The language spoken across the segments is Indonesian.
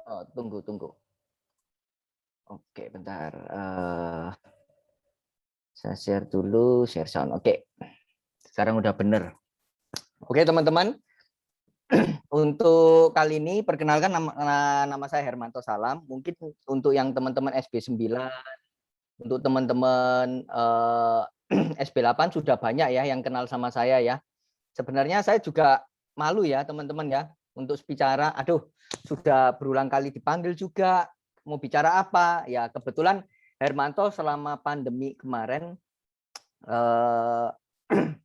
Oh, tunggu, tunggu. Oke, bentar. Saya share dulu, share sound. Oke, sekarang udah bener. Oke, teman-teman. Untuk kali ini, perkenalkan nama saya Hermanto Salam. Mungkin untuk yang teman-teman SB9, untuk teman-teman SB8 sudah banyak ya yang kenal sama saya ya. Sebenarnya saya juga malu ya teman-teman ya untuk bicara. Aduh, sudah berulang kali dipanggil juga. Mau bicara apa? Ya kebetulan Hermanto selama pandemi kemarin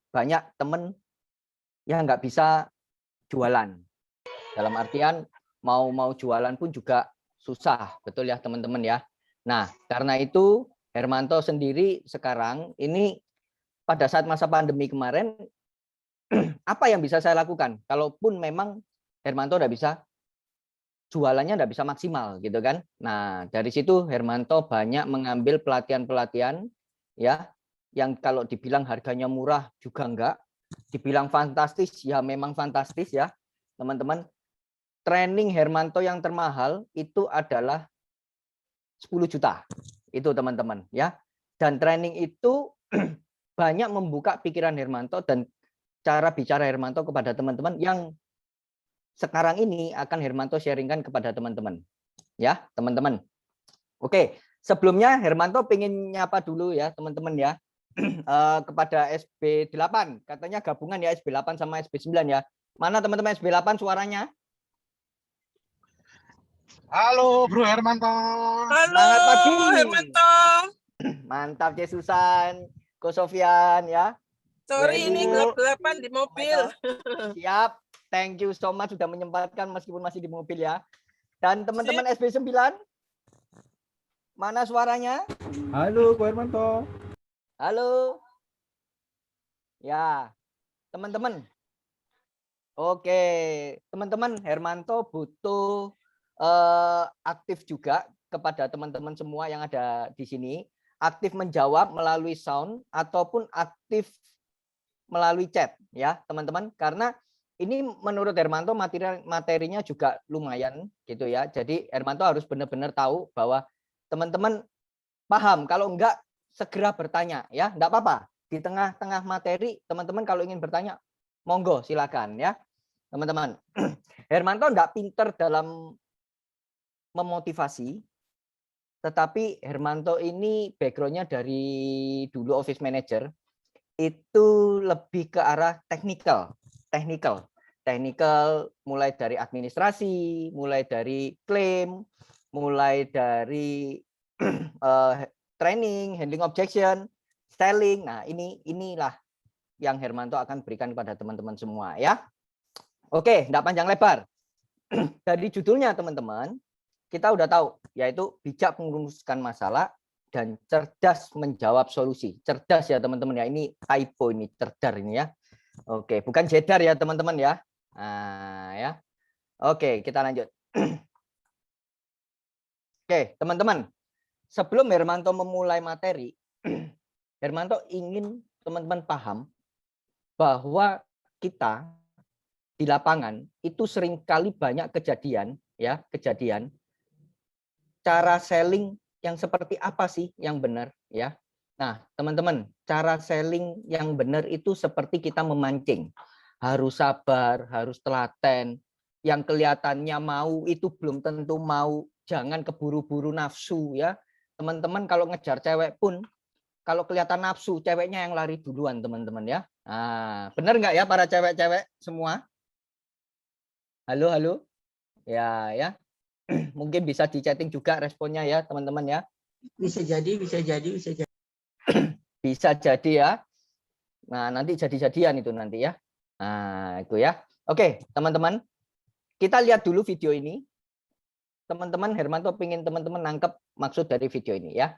banyak teman yang nggak bisa jualan. Dalam artian mau jualan pun juga susah, betul ya teman-teman ya. Nah, karena itu Hermanto sendiri sekarang ini pada saat masa pandemi kemarin apa yang bisa saya lakukan? Kalaupun memang Hermanto tidak bisa jualannya tidak bisa maksimal gitu kan. Nah, dari situ Hermanto banyak mengambil pelatihan-pelatihan ya yang kalau dibilang harganya murah juga enggak, dibilang fantastis ya memang fantastis ya. Teman-teman, training Hermanto yang termahal itu adalah 10 juta. Itu teman-teman ya. Dan training itu banyak membuka pikiran Hermanto dan cara bicara Hermanto kepada teman-teman yang sekarang ini akan Hermanto sharingkan kepada teman-teman. Ya, teman-teman. Oke, sebelumnya Hermanto pengen nyapa dulu ya, teman-teman ya. Kepada SB8, katanya gabungan ya SB8 sama SB9 ya. Mana teman-teman SB8 suaranya? Halo Bro Hermanto. Halo Semangat pagi. Hermanto. Mantap Jesusan, Ko Sofian ya. Sorry ini gelap-gelapan di mobil. Siap. Thank you so much sudah menyempatkan meskipun masih di mobil ya. Dan teman-teman SB9, mana suaranya? Halo Ko Hermanto. Halo. Ya, teman-teman. Oke, teman-teman, Hermanto butuh aktif juga kepada teman-teman semua yang ada di sini. Aktif menjawab melalui sound ataupun aktif melalui chat ya teman-teman, karena ini menurut Hermanto materinya juga lumayan gitu ya. Jadi Hermanto harus benar-benar tahu bahwa teman-teman paham. Kalau enggak segera bertanya ya, enggak apa-apa. Di tengah-tengah materi teman-teman kalau ingin bertanya monggo silakan ya teman-teman. Hermanto enggak pinter dalam memotivasi, tetapi Hermanto ini backgroundnya dari dulu office manager, itu lebih ke arah teknikal mulai dari administrasi, mulai dari klaim, mulai dari training, handling objection, selling. Nah, inilah yang Hermanto akan berikan kepada teman-teman semua ya. Oke, enggak panjang lebar. Dari judulnya teman-teman, kita udah tahu yaitu bijak merumuskan masalah dan cerdas menjawab solusi. Cerdas ya teman-teman ya, ini typo ini, cerdar ini ya. Oke, bukan jedar ya teman-teman ya. Nah, ya. Oke, kita lanjut. Oke, teman-teman. Sebelum Hermanto memulai materi, Hermanto ingin teman-teman paham bahwa kita di lapangan itu seringkali banyak kejadian cara selling yang seperti apa sih yang benar ya. Nah, teman-teman, cara selling yang benar itu seperti kita memancing. Harus sabar, harus telaten. Yang kelihatannya mau itu belum tentu mau. Jangan keburu-buru nafsu ya. Teman-teman kalau ngejar cewek pun kalau kelihatan nafsu, ceweknya yang lari duluan, teman-teman ya. Nah, benar nggak ya para cewek-cewek semua? Halo, halo. Ya, ya. Mungkin bisa di chatting juga responnya ya teman-teman ya. Bisa jadi. Bisa jadi ya. Nah, nanti jadi-jadian itu nanti ya. Nah, itu ya. Oke, teman-teman. Kita lihat dulu video ini. Teman-teman, Hermanto pengen teman-teman nangkep maksud dari video ini ya.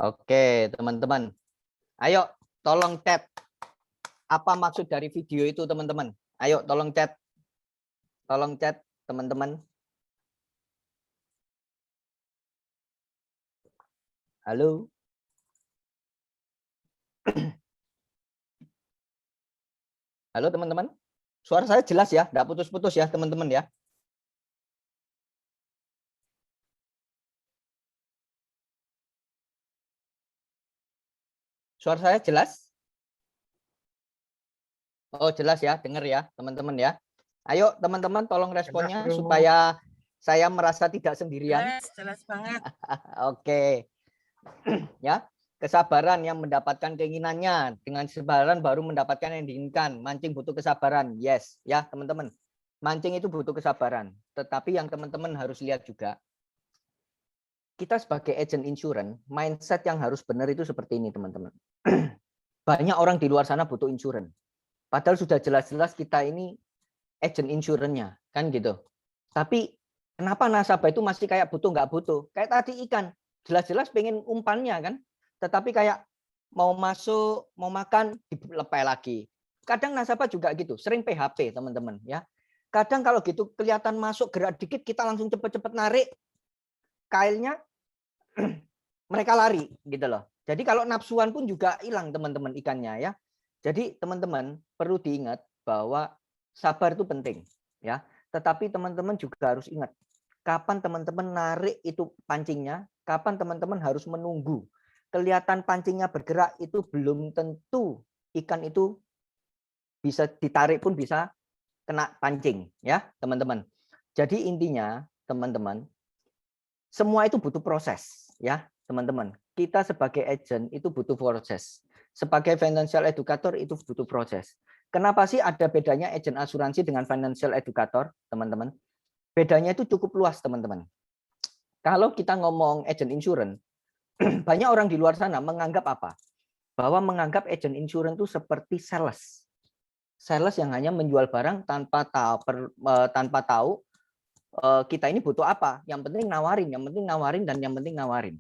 Oke, teman-teman. Ayo, tolong chat. Apa maksud dari video itu, teman-teman? Ayo, tolong chat. Tolong chat, teman-teman. Halo. Halo, teman-teman. Suara saya jelas ya, enggak putus-putus ya, teman-teman ya. Suara saya jelas? Oh, jelas ya, dengar ya, teman-teman ya. Ayo, teman-teman, tolong responnya Bro. supaya saya merasa tidak sendirian. Jelas banget. Oke. Ya, kesabaran yang mendapatkan keinginannya, dengan kesabaran baru mendapatkan yang diinginkan. Mancing butuh kesabaran. Yes, ya, teman-teman. Mancing itu butuh kesabaran. Tetapi yang teman-teman harus lihat juga, kita sebagai agent insurance, mindset yang harus benar itu seperti ini, teman-teman. Banyak orang di luar sana butuh insurance. Padahal sudah jelas-jelas kita ini agent insurance-nya, kan gitu. Tapi kenapa nasabah itu masih kayak butuh nggak butuh? Kayak tadi ikan, jelas-jelas pengen umpannya kan, tetapi kayak mau masuk, mau makan dilepai lagi. Kadang nasabah juga gitu, sering PHP teman-teman ya. Kadang kalau gitu kelihatan masuk gerak dikit kita langsung cepet-cepet narik kailnya, mereka lari gitu loh. Jadi kalau nafsuan pun juga hilang teman-teman ikannya ya. Jadi teman-teman perlu diingat bahwa sabar itu penting ya. Tetapi teman-teman juga harus ingat kapan teman-teman narik itu pancingnya, kapan teman-teman harus menunggu. Kelihatan pancingnya bergerak itu belum tentu ikan itu bisa ditarik pun bisa kena pancing ya, teman-teman. Jadi intinya teman-teman semua itu butuh proses ya, teman-teman. Kita sebagai agent itu butuh proses. Sebagai financial educator itu butuh proses. Kenapa sih ada bedanya agent asuransi dengan financial educator, teman-teman? Bedanya itu cukup luas, teman-teman. Kalau kita ngomong agent insurance, banyak orang di luar sana menganggap apa? Bahwa menganggap agent insurance itu seperti sales. Sales yang hanya menjual barang tanpa tahu kita ini butuh apa. Yang penting nawarin, dan yang penting nawarin.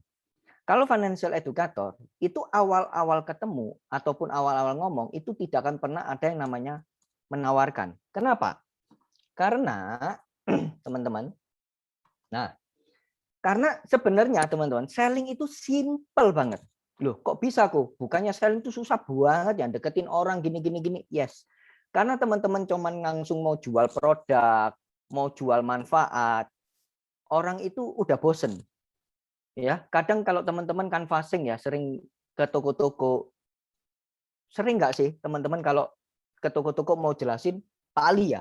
Kalau financial educator, itu awal-awal ketemu ataupun awal-awal ngomong, itu tidak akan pernah ada yang namanya menawarkan. Kenapa? Karena, teman-teman, nah, karena sebenarnya, teman-teman, selling itu simple banget. Loh, kok bisa kok? Bukannya selling itu susah banget, yang deketin orang gini. Yes. Karena teman-teman cuman langsung mau jual produk, mau jual manfaat, orang itu udah bosen. Ya, kadang kalau teman-teman canvassing ya, sering ke toko-toko, sering nggak sih teman-teman kalau ke toko-toko mau jelasin Pak Ali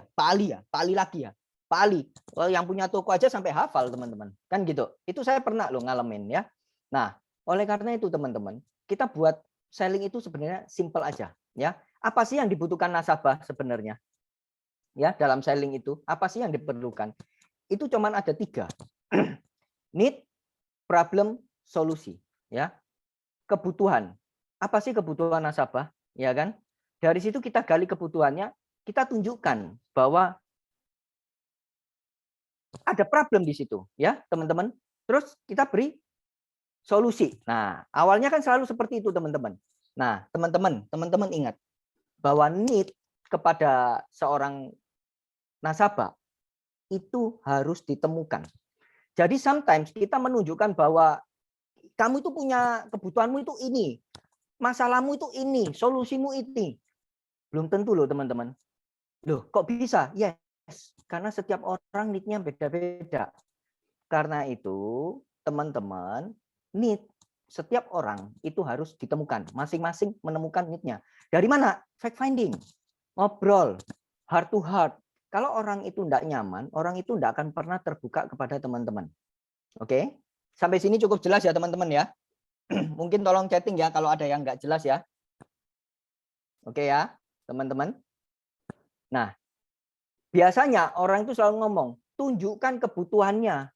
lagi ya, Pak Ali. Oh, yang punya toko aja sampai hafal teman-teman, kan gitu. Itu saya pernah loh ngalamin ya. Nah, oleh karena itu teman-teman, kita buat selling itu sebenarnya simple aja ya. Apa sih yang dibutuhkan nasabah sebenarnya? Ya, dalam selling itu apa sih yang diperlukan? Itu cuman ada 3. Need, problem, solusi ya. Kebutuhan. Apa sih kebutuhan nasabah? Ya kan? Dari situ kita gali kebutuhannya, kita tunjukkan bahwa ada problem di situ ya, teman-teman. Terus kita beri solusi. Nah, awalnya kan selalu seperti itu, teman-teman. Nah, teman-teman ingat bahwa need kepada seorang nasabah itu harus ditemukan. Jadi sometimes kita menunjukkan bahwa kamu itu punya kebutuhanmu itu ini, masalahmu itu ini, solusimu ini. Belum tentu loh teman-teman. Loh kok bisa? Yes, karena setiap orang need-nya beda-beda. Karena itu teman-teman, need setiap orang itu harus ditemukan. Masing-masing menemukan need-nya. Dari mana? Fact finding, ngobrol, heart to heart. Kalau orang itu tidak nyaman, orang itu tidak akan pernah terbuka kepada teman-teman. Oke, sampai sini cukup jelas ya teman-teman ya. Mungkin tolong chatting ya kalau ada yang nggak jelas ya. Oke ya, teman-teman. Nah, biasanya orang itu selalu ngomong, tunjukkan kebutuhannya.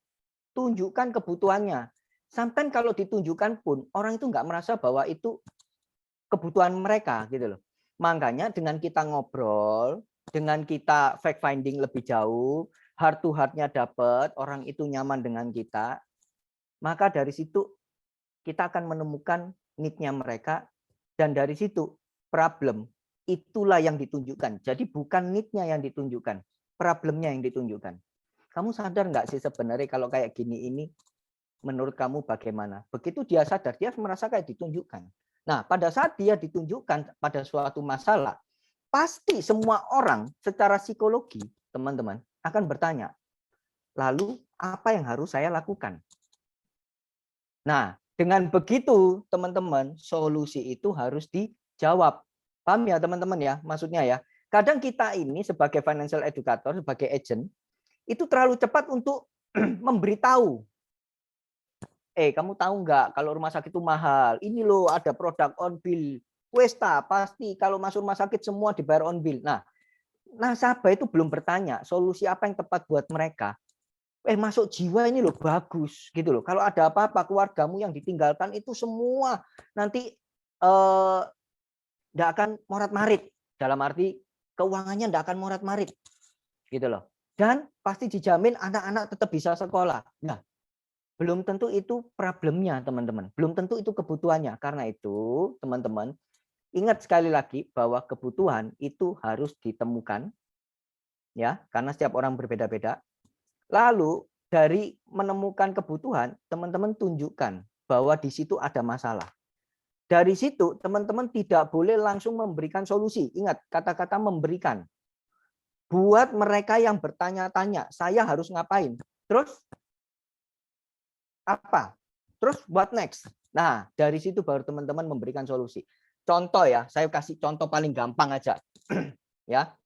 Tunjukkan kebutuhannya. Sometimes kalau ditunjukkan pun, orang itu nggak merasa bahwa itu kebutuhan mereka gitu loh. Makanya dengan kita ngobrol, dengan kita fact finding lebih jauh, heart to heart-nya dapat, orang itu nyaman dengan kita, maka dari situ kita akan menemukan need-nya mereka, dan dari situ problem itulah yang ditunjukkan. Jadi bukan need-nya yang ditunjukkan, problemnya yang ditunjukkan. Kamu sadar nggak sih sebenarnya kalau kayak gini ini, menurut kamu bagaimana? Begitu dia sadar, dia merasa kayak ditunjukkan. Nah, pada saat dia ditunjukkan pada suatu masalah, pasti semua orang secara psikologi, teman-teman, akan bertanya, lalu apa yang harus saya lakukan? Nah, dengan begitu, teman-teman, solusi itu harus dijawab. Paham ya, teman-teman ya? Maksudnya ya, kadang kita ini sebagai financial educator, sebagai agent, itu terlalu cepat untuk memberitahu. Kamu tahu nggak kalau rumah sakit itu mahal? Ini loh ada produk on bill. Questa pasti kalau masuk rumah sakit semua dibayar on bill. Nah, nasabah itu belum bertanya solusi apa yang tepat buat mereka. Masuk jiwa ini loh bagus gitu loh. Kalau ada apa-apa keluargamu yang ditinggalkan itu semua nanti nggak akan morat-marit. Dalam arti keuangannya nggak akan morat-marit gitu loh. Dan pasti dijamin anak-anak tetap bisa sekolah. Nah, belum tentu itu problemnya, teman-teman. Belum tentu itu kebutuhannya. Karena itu, teman-teman, ingat sekali lagi bahwa kebutuhan itu harus ditemukan, ya, karena setiap orang berbeda-beda. Lalu dari menemukan kebutuhan, teman-teman tunjukkan bahwa di situ ada masalah. Dari situ, teman-teman tidak boleh langsung memberikan solusi. Ingat, kata-kata memberikan. Buat mereka yang bertanya-tanya, saya harus ngapain? Terus apa? Terus what next? Nah, dari situ baru teman-teman memberikan solusi. Contoh ya, saya kasih contoh paling gampang aja. Ya.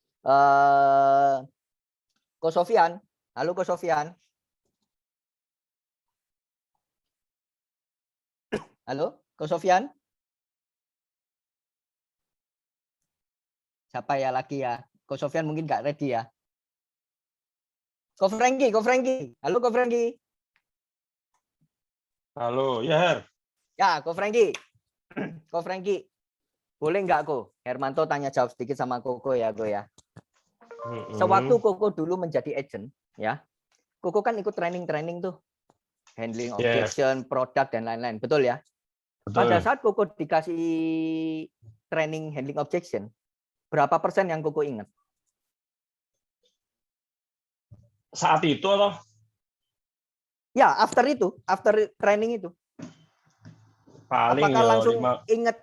Ko Sofian. Halo Ko Sofian. Halo, Ko Sofian. Siapa ya lagi ya? Ko Sofian mungkin nggak ready ya. Ko Franky. Halo Ko Franky. Halo, ya Her. Ya, Ko Franky. Ko Franky. Boleh nggak Ko? Hermanto tanya jawab sedikit sama Koko ya, Ko ya. Sewaktu Koko dulu menjadi agent, ya. Koko kan ikut training tuh. Handling objection, produk dan lain-lain. Betul ya? Betul. Pada saat Koko dikasih training handling objection, berapa persen yang Koko ingat? Saat itu atau? Ya, after training itu. Paling apakah ya, langsung ingat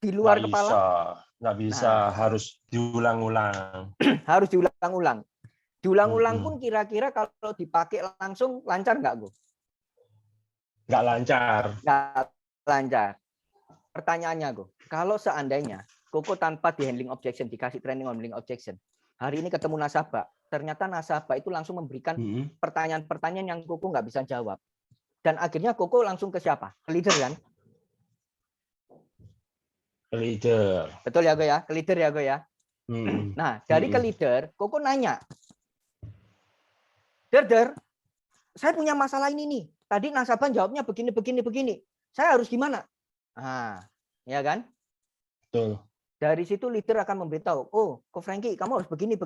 di luar kepala? Nggak bisa, harus diulang-ulang. Harus diulang-ulang. Diulang-ulang pun kira-kira kalau dipakai langsung lancar nggak, Go? Nggak lancar. Nggak lancar. Pertanyaannya, Go, kalau seandainya Koko tanpa di handling objection, dikasih training handling objection, hari ini ketemu nasabah, ternyata nasabah itu langsung memberikan pertanyaan-pertanyaan yang Koko nggak bisa jawab. Dan akhirnya Koko langsung ke siapa? Ke leader kan? Ke leader. Betul ya, Go ya? Ke leader ya, Go ya? Nah, dari ke leader, Koko nanya, Der, saya punya masalah ini nih. Tadi nasabah jawabnya begini. Saya harus gimana? Nah, ya kan? Betul. Dari situ leader akan memberitahu, oh, Ko Franky, kamu harus begini.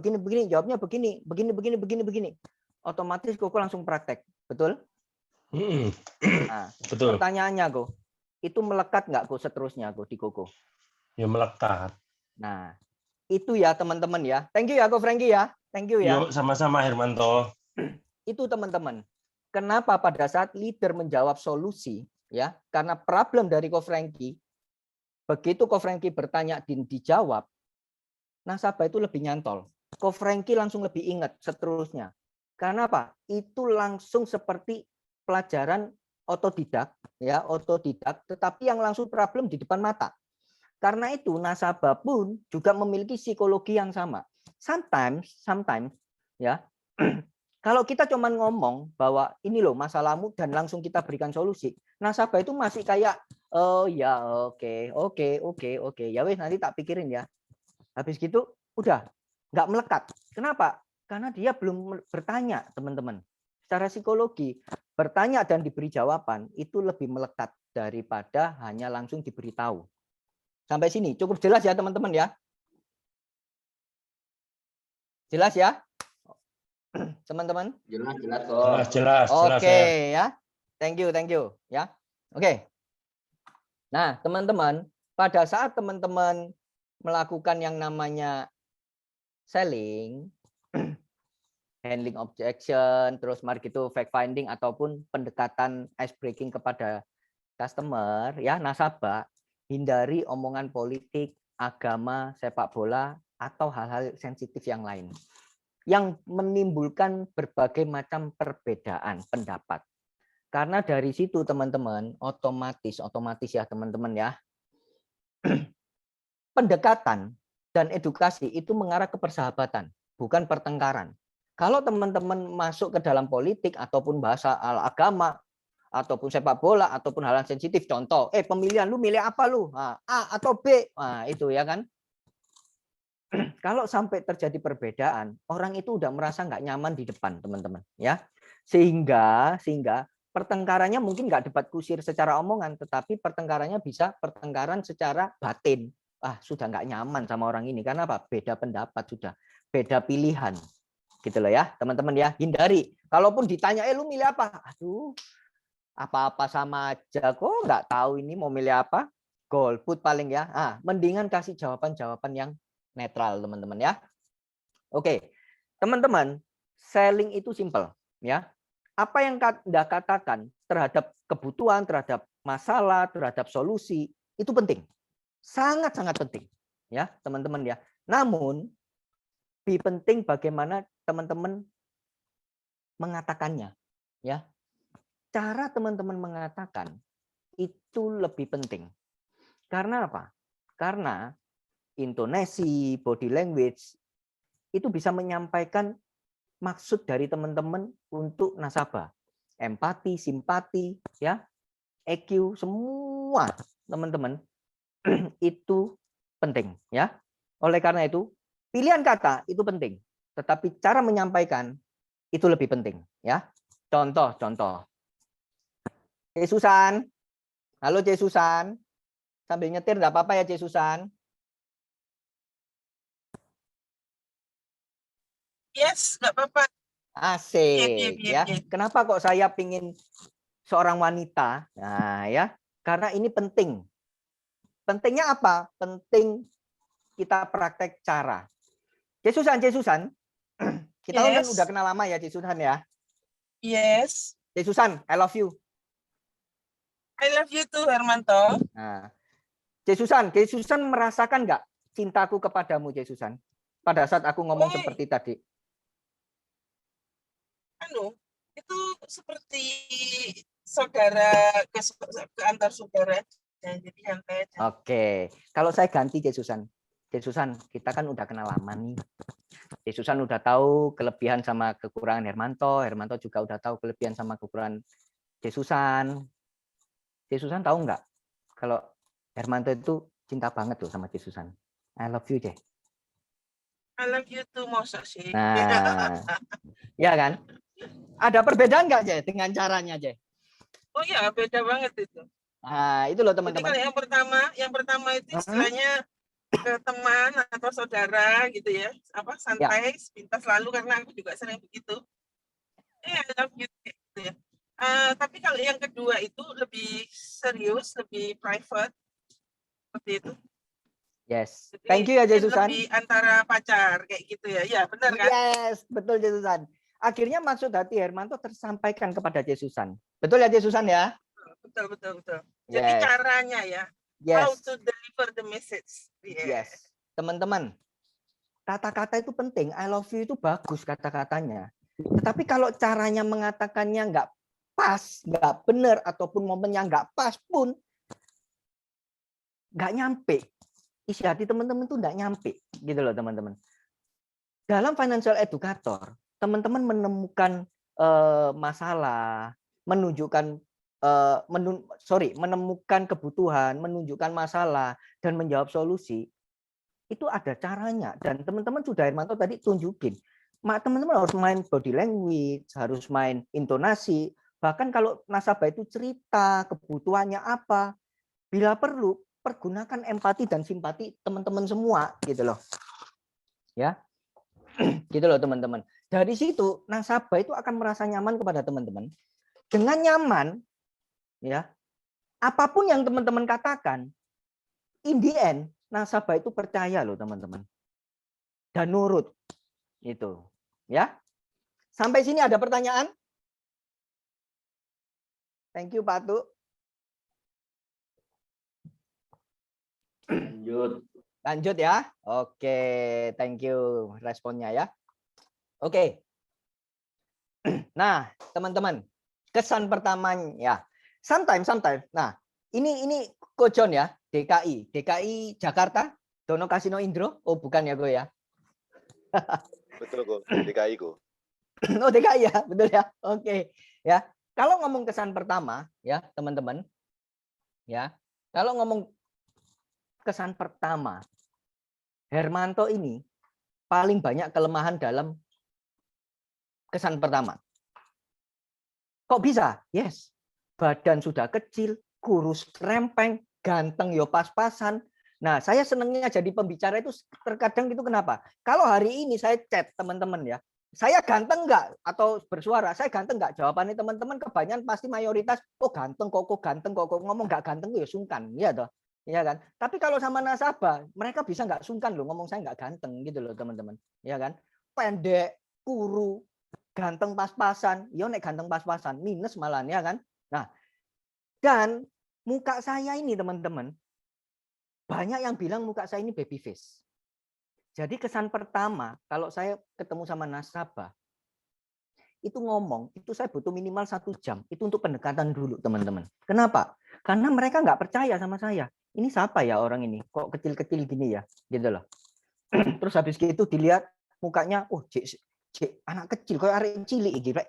Jawabnya begini. Otomatis Koko langsung praktek. Betul? Nah, betul. Pertanyaannya, Go, itu melekat nggak Go seterusnya, Go, di Koko? Ya, melekat. Nah, itu ya teman-teman ya. Thank you ya, Ko Franky ya. Thank you ya. Yuk, sama-sama Hermanto. Itu teman-teman. Kenapa pada saat leader menjawab solusi, ya, karena problem dari Ko Franky, begitu Ko Franky bertanya dan dijawab, nasabah itu lebih nyantol. Ko Franky langsung lebih ingat seterusnya. Karena apa? Itu langsung seperti pelajaran otodidak, ya, tetapi yang langsung problem di depan mata. Karena itu nasabah pun juga memiliki psikologi yang sama. Sometimes, ya. Kalau kita cuma ngomong bahwa ini loh masalahmu dan langsung kita berikan solusi, nasabah itu masih kayak, oh ya oke, ya wes nanti tak pikirin ya. Habis gitu udah nggak melekat. Kenapa? Karena dia belum bertanya, teman-teman. Secara psikologi, bertanya dan diberi jawaban itu lebih melekat daripada hanya langsung diberitahu. Sampai sini cukup jelas ya teman-teman ya. Jelas ya? Teman-teman? Jelas. Oke ya. Thank you ya. Oke. Nah, teman-teman, pada saat teman-teman melakukan yang namanya selling, handling objection, terus mari itu fact finding ataupun pendekatan ice breaking kepada customer, ya nasabah, hindari omongan politik, agama, sepak bola, atau hal-hal sensitif yang lain yang menimbulkan berbagai macam perbedaan pendapat. Karena dari situ teman-teman otomatis ya teman-teman ya, pendekatan dan edukasi itu mengarah ke persahabatan, bukan pertengkaran. Kalau teman-teman masuk ke dalam politik ataupun bahasa agama ataupun sepak bola ataupun hal-hal sensitif, contoh, pemilihan lu milih apa lu? Nah, A atau B? Nah, itu ya kan. Kalau sampai terjadi perbedaan, orang itu udah merasa nggak nyaman di depan, teman-teman, ya. Sehingga pertengkarannya mungkin nggak debat kusir secara omongan, tetapi pertengkarannya bisa pertengkaran secara batin. Sudah nggak nyaman sama orang ini karena apa? Beda pendapat sudah, beda pilihan, gitu loh ya, teman-teman ya. Hindari. Kalaupun ditanya, lu milih apa? Aduh, apa-apa sama aja kok, nggak tahu ini mau milih apa. Golput paling ya. Mendingan kasih jawaban-jawaban yang netral, teman-teman ya. Oke, teman-teman, selling itu simple ya. Apa yang Anda katakan terhadap kebutuhan, terhadap masalah, terhadap solusi itu penting, sangat-sangat penting ya, teman-teman ya. Namun lebih penting bagaimana teman-teman mengatakannya ya. Cara teman-teman mengatakan itu lebih penting. Karena apa? Karena intonasi, body language, itu bisa menyampaikan maksud dari teman-teman untuk nasabah. Empati, simpati, ya, EQ, semua teman-teman itu penting. Ya. Oleh karena itu, pilihan kata itu penting. Tetapi cara menyampaikan itu lebih penting. Ya. Contoh. C. Susan. Halo C. Susan. Sambil nyetir nggak apa-apa ya C. Susan. Yes, nggak apa-apa. Asik Iya. ya. Kenapa kok saya pingin seorang wanita? Nah ya, karena ini penting. Pentingnya apa? Penting kita praktek cara. C. Susan. Kita kan Yes. udah kenal lama ya C. Susan ya. Yes. C. Susan, I love you. I love you too, Hermanto. Nah, C. Susan merasakan nggak cintaku kepadamu C. Susan? Pada saat aku ngomong seperti tadi. Itu seperti saudara ke antar saudara. Jadi santai aja. Oke, kalau saya ganti C. Susan, kita kan udah kenal lama nih. C. Susan udah tahu kelebihan sama kekurangan Hermanto juga udah tahu kelebihan sama kekurangan C. Susan. C. Susan tahu nggak kalau Hermanto itu cinta banget loh sama C. Susan. I love you, C. I love you too, masa sih. Nah, ya kan? Ada perbedaan nggak, C, dengan caranya, C? Oh ya, beda banget itu. Nah, itu loh Jadi teman-teman. kalau yang pertama itu istilahnya ke teman atau saudara gitu ya, santai, pintas selalu karena aku juga sering begitu. I love you gitu ya. Tapi kalau yang kedua itu lebih serius, lebih private seperti itu. Yes. Jadi, thank you ya C. Susan. lebih antara pacar kayak gitu ya. Ya, benar kan? Yes, betul C. Susan. Akhirnya maksud hati Hermanto tersampaikan kepada C. Susan. Betul ya C. Susan ya? Betul. Jadi caranya ya. Yes. How to deliver the message. Yes. Teman-teman, kata-kata itu penting. I love you itu bagus kata-katanya. Tetapi kalau caranya mengatakannya nggak pas, nggak benar, ataupun momennya nggak pas pun, nggak nyampe. Isi hati teman-teman tuh nggak nyampe. Gitu loh teman-teman. Dalam financial educator, teman-teman menemukan masalah, menemukan kebutuhan, menunjukkan masalah, dan menjawab solusi, itu ada caranya. Dan teman-teman sudah Hermanto tadi tunjukin. Teman-teman harus main body language, harus main intonasi. Bahkan kalau nasabah itu cerita kebutuhannya apa, bila perlu, pergunakan empati dan simpati teman-teman semua. Gitu loh. Ya, gitu loh teman-teman. Dari situ nasabah itu akan merasa nyaman kepada teman-teman. Dengan nyaman, ya, apapun yang teman-teman katakan, in the end nasabah itu percaya loh teman-teman. Dan nurut. Itu. Ya. Sampai sini ada pertanyaan? Thank you Pak Tu. Lanjut ya. Oke, thank you responnya ya. Oke. Nah, teman-teman, kesan pertamanya ya. Sometimes. Nah, ini Ko John ya, DKI Jakarta, Dono Kasino Indro. Oh, bukan ya, Go ya. Betul kok, DKI kok. Oh, DKI ya, betul ya. Oke, ya. Kalau ngomong kesan pertama ya, teman-teman. Ya. Kalau ngomong kesan pertama, Hermanto ini paling banyak kelemahan dalam kesan pertama. Kok bisa? Yes. Badan sudah kecil, kurus rempeng, ganteng yo pas-pasan. Nah, saya senangnya jadi pembicara itu terkadang itu kenapa? Kalau hari ini saya chat teman-teman ya, saya ganteng enggak atau bersuara, saya ganteng enggak? Jawabannya teman-teman kebanyakan pasti mayoritas, oh ganteng kok ganteng kok ngomong enggak ganteng ya sungkan, ya toh. Iya kan? Tapi kalau sama nasabah, mereka bisa enggak sungkan loh ngomong saya enggak ganteng gitu loh teman-teman. Iya kan? Pendek, kuru, ganteng pas-pasan, yo nek ganteng pas-pasan, minus malah ya kan? Nah, dan muka saya ini teman-teman, banyak yang bilang muka saya ini baby face. Jadi kesan pertama, kalau saya ketemu sama nasabah, itu ngomong, itu saya butuh minimal 1 jam. Itu untuk pendekatan dulu teman-teman. Kenapa? Karena mereka nggak percaya sama saya. Ini siapa ya orang ini? Kok kecil-kecil gini ya? Gitu loh. Terus habis gitu dilihat mukanya, oh cek anak kecil, kayak arek cilik iki, Rek.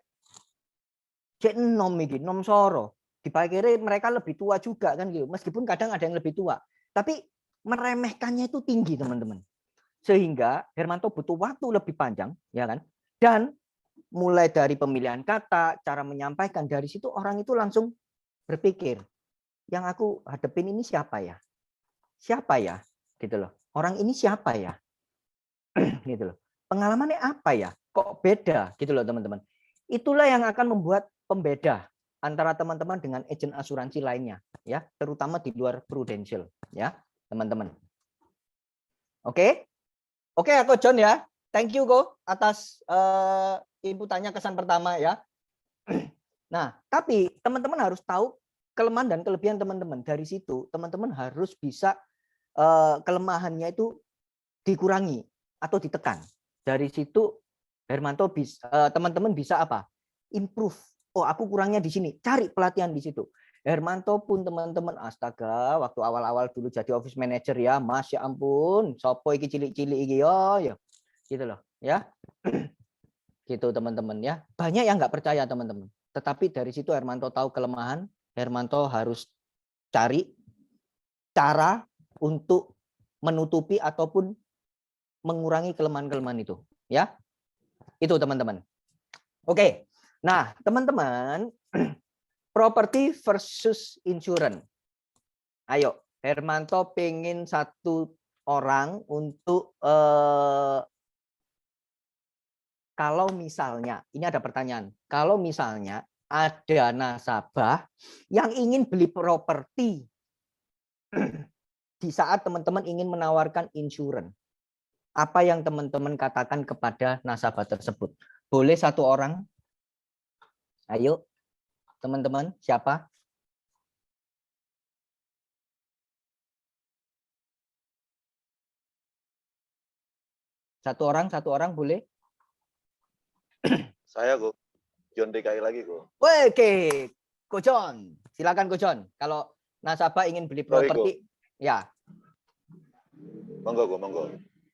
Cek nom iki, nom soro. Dipikir mereka lebih tua juga kan gitu. Meskipun kadang ada yang lebih tua. Tapi meremehkannya itu tinggi, teman-teman. Sehingga Hermanto butuh waktu lebih panjang, ya kan? Dan mulai dari pemilihan kata, cara menyampaikan, dari situ orang itu langsung berpikir, yang aku hadepin ini siapa ya? Siapa ya? Gitu loh. Orang ini siapa ya? Gitu loh. Pengalamannya apa ya? Kok beda? Gitu loh, teman-teman. Itulah yang akan membuat pembeda antara teman-teman dengan agen asuransi lainnya, ya, terutama di luar Prudential, ya, teman-teman. Oke, aku John ya. Thank you Go atas inputannya kesan pertama ya. Nah, tapi teman-teman harus tahu kelemahan dan kelebihan teman-teman. Dari situ teman-teman harus bisa kelemahannya itu dikurangi atau ditekan. Dari situ Hermanto bisa teman-teman bisa apa? Improve. Oh, aku kurangnya di sini. Cari pelatihan di situ. Hermanto pun teman-teman, astaga, waktu awal-awal dulu jadi office manager ya, Mas, ya ampun, sopo iki cilik-cilik iki yo, gitu loh, ya. Gitu teman-teman ya. Banyak yang nggak percaya teman-teman. Tetapi dari situ Hermanto tahu kelemahan, Hermanto harus cari cara untuk menutupi ataupun mengurangi kelemahan-kelemahan itu, ya. Itu teman-teman. Oke. Nah, teman-teman, property versus insurance. Ayo, Hermanto pengen satu orang untuk kalau misalnya, ini ada pertanyaan, kalau misalnya ada nasabah yang ingin beli properti di saat teman-teman ingin menawarkan insurance, apa yang teman-teman katakan kepada nasabah tersebut? Boleh satu orang? Ayo, teman-teman, siapa? Satu orang boleh? Saya kok, John DKI lagi kok. Oke, Ko John. Silakan Ko John. Kalau nasabah ingin beli properti, ya. Monggo.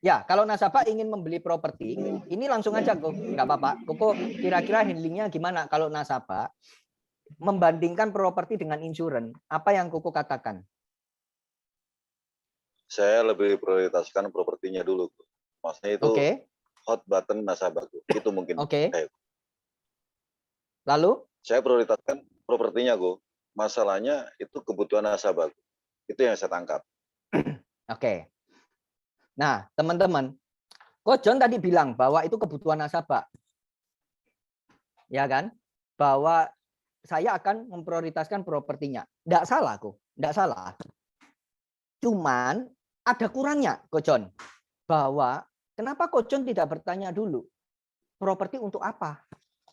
Ya, kalau nasabah ingin membeli properti, ini langsung aja kok, nggak apa-apa. Koko kira-kira handlingnya gimana kalau nasabah membandingkan properti dengan insurance? Apa yang Koko katakan? Saya lebih prioritaskan propertinya dulu. Maksudnya itu hot button nasabah. Itu mungkin. Oke. Lalu? Saya prioritaskan propertinya kok. Masalahnya itu kebutuhan nasabah. Itu yang saya tangkap. Oke. Nah, teman-teman, Ko John tadi bilang bahwa itu kebutuhan nasabah. Ya kan? Bahwa saya akan memprioritaskan propertinya. Enggak salah kok, enggak salah. Cuman ada kurangnya, Kojon. Bahwa kenapa Kojon tidak bertanya dulu, properti untuk apa?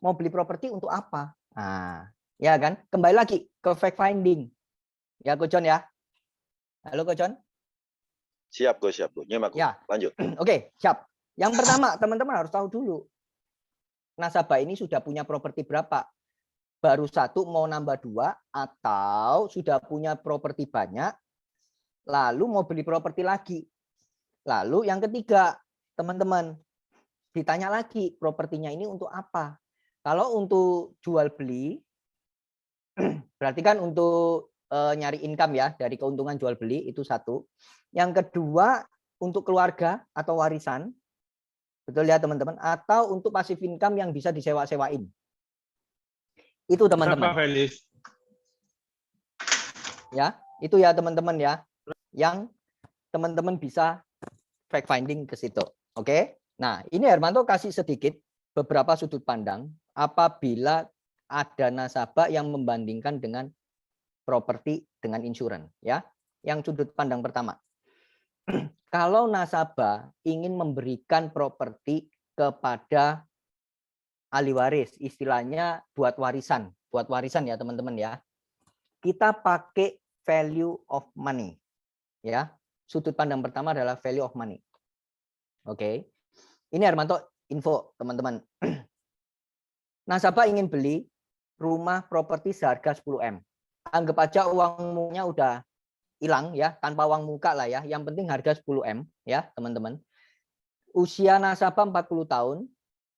Mau beli properti untuk apa? Nah, ya kan? Kembali lagi ke fact finding. Ya, Kojon ya. Halo, Kojon. Siap, Go, siap, Go. Nyimak, Ya. lanjut. Oke, siap. Yang pertama, teman-teman harus tahu dulu. Nasabah ini sudah punya properti berapa? Baru 1 mau nambah 2 atau sudah punya properti banyak lalu mau beli properti lagi. Lalu yang ketiga, teman-teman ditanya lagi propertinya ini untuk apa? Kalau untuk jual beli berarti kan untuk nyari income ya dari keuntungan jual beli itu 1. Yang kedua untuk keluarga atau warisan. Betul ya teman-teman, atau untuk passive income yang bisa disewa-sewain. Itu teman-teman. Ya, itu ya teman-teman ya. Yang teman-teman bisa fact finding ke situ. Oke. Nah, ini Hermanto kasih sedikit beberapa sudut pandang apabila ada nasabah yang membandingkan dengan properti dengan insurance ya. Yang sudut pandang pertama. Kalau nasabah ingin memberikan properti kepada ahli waris, istilahnya buat warisan ya teman-teman ya. Kita pakai value of money. Ya, sudut pandang pertama adalah value of money. Oke. Ini Hermanto info, teman-teman. Nasabah ingin beli rumah properti seharga 10M. Anggap aja uangnya udah hilang ya, tanpa uang muka lah ya. Yang penting harga 10M ya, teman-teman. Usia nasabah 40 tahun.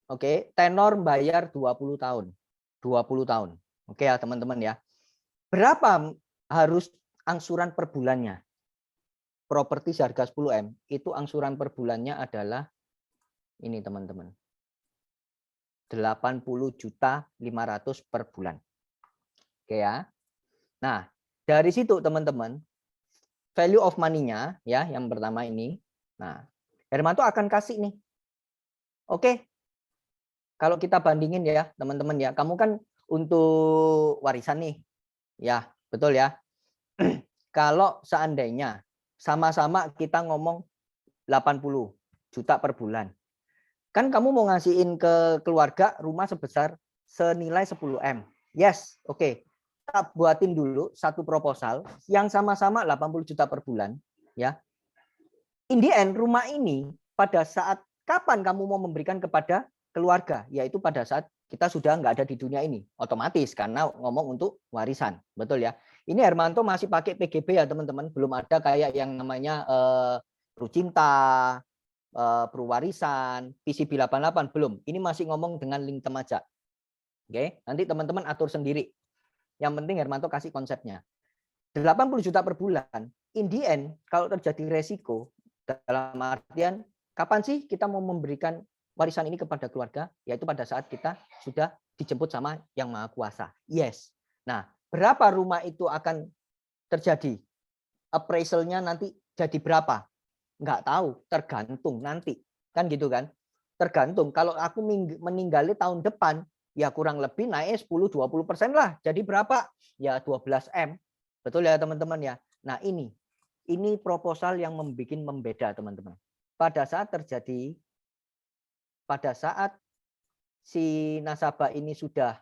Oke, tenor bayar 20 tahun. 20 tahun. Oke ya, teman-teman ya. Berapa harus angsuran per bulannya? Properti seharga 10M itu angsuran per bulannya adalah ini teman-teman. 80.500.000 per bulan. Oke ya. Nah, dari situ teman-teman value of money-nya ya yang pertama ini. Nah, Hermanto akan kasih nih. Oke. Kalau kita bandingin ya, teman-teman ya. Kamu kan untuk warisan nih. Ya, betul ya. Kalau seandainya sama-sama kita ngomong 80 juta per bulan. Kan kamu mau ngasihin ke keluarga rumah sebesar senilai 10M. Yes, oke. Kita buatin dulu satu proposal yang sama-sama 80 juta per bulan. Ya. In the end, rumah ini pada saat kapan kamu mau memberikan kepada keluarga? Yaitu pada saat kita sudah nggak ada di dunia ini. Otomatis karena ngomong untuk warisan. Betul ya. Ini Hermanto masih pakai PGB ya teman-teman. Belum ada kayak yang namanya Rucinta, Perwarisan, PCB 88 belum. Ini masih ngomong dengan link aja. Oke, nanti teman-teman atur sendiri. Yang penting Hermanto kasih konsepnya. 80 juta per bulan. In the end, kalau terjadi resiko dalam artian kapan sih kita mau memberikan warisan ini kepada keluarga? Yaitu pada saat kita sudah dijemput sama Yang Maha Kuasa. Yes. Nah, berapa rumah itu akan terjadi? Appraisalnya nanti jadi berapa? Nggak tahu, tergantung nanti. Kan gitu kan? Tergantung. Kalau aku meninggali tahun depan, ya kurang lebih naik 10-20% lah. Jadi berapa? Ya 12M. Betul ya teman-teman ya? Nah ini proposal yang membeda teman-teman. Pada saat si nasabah ini sudah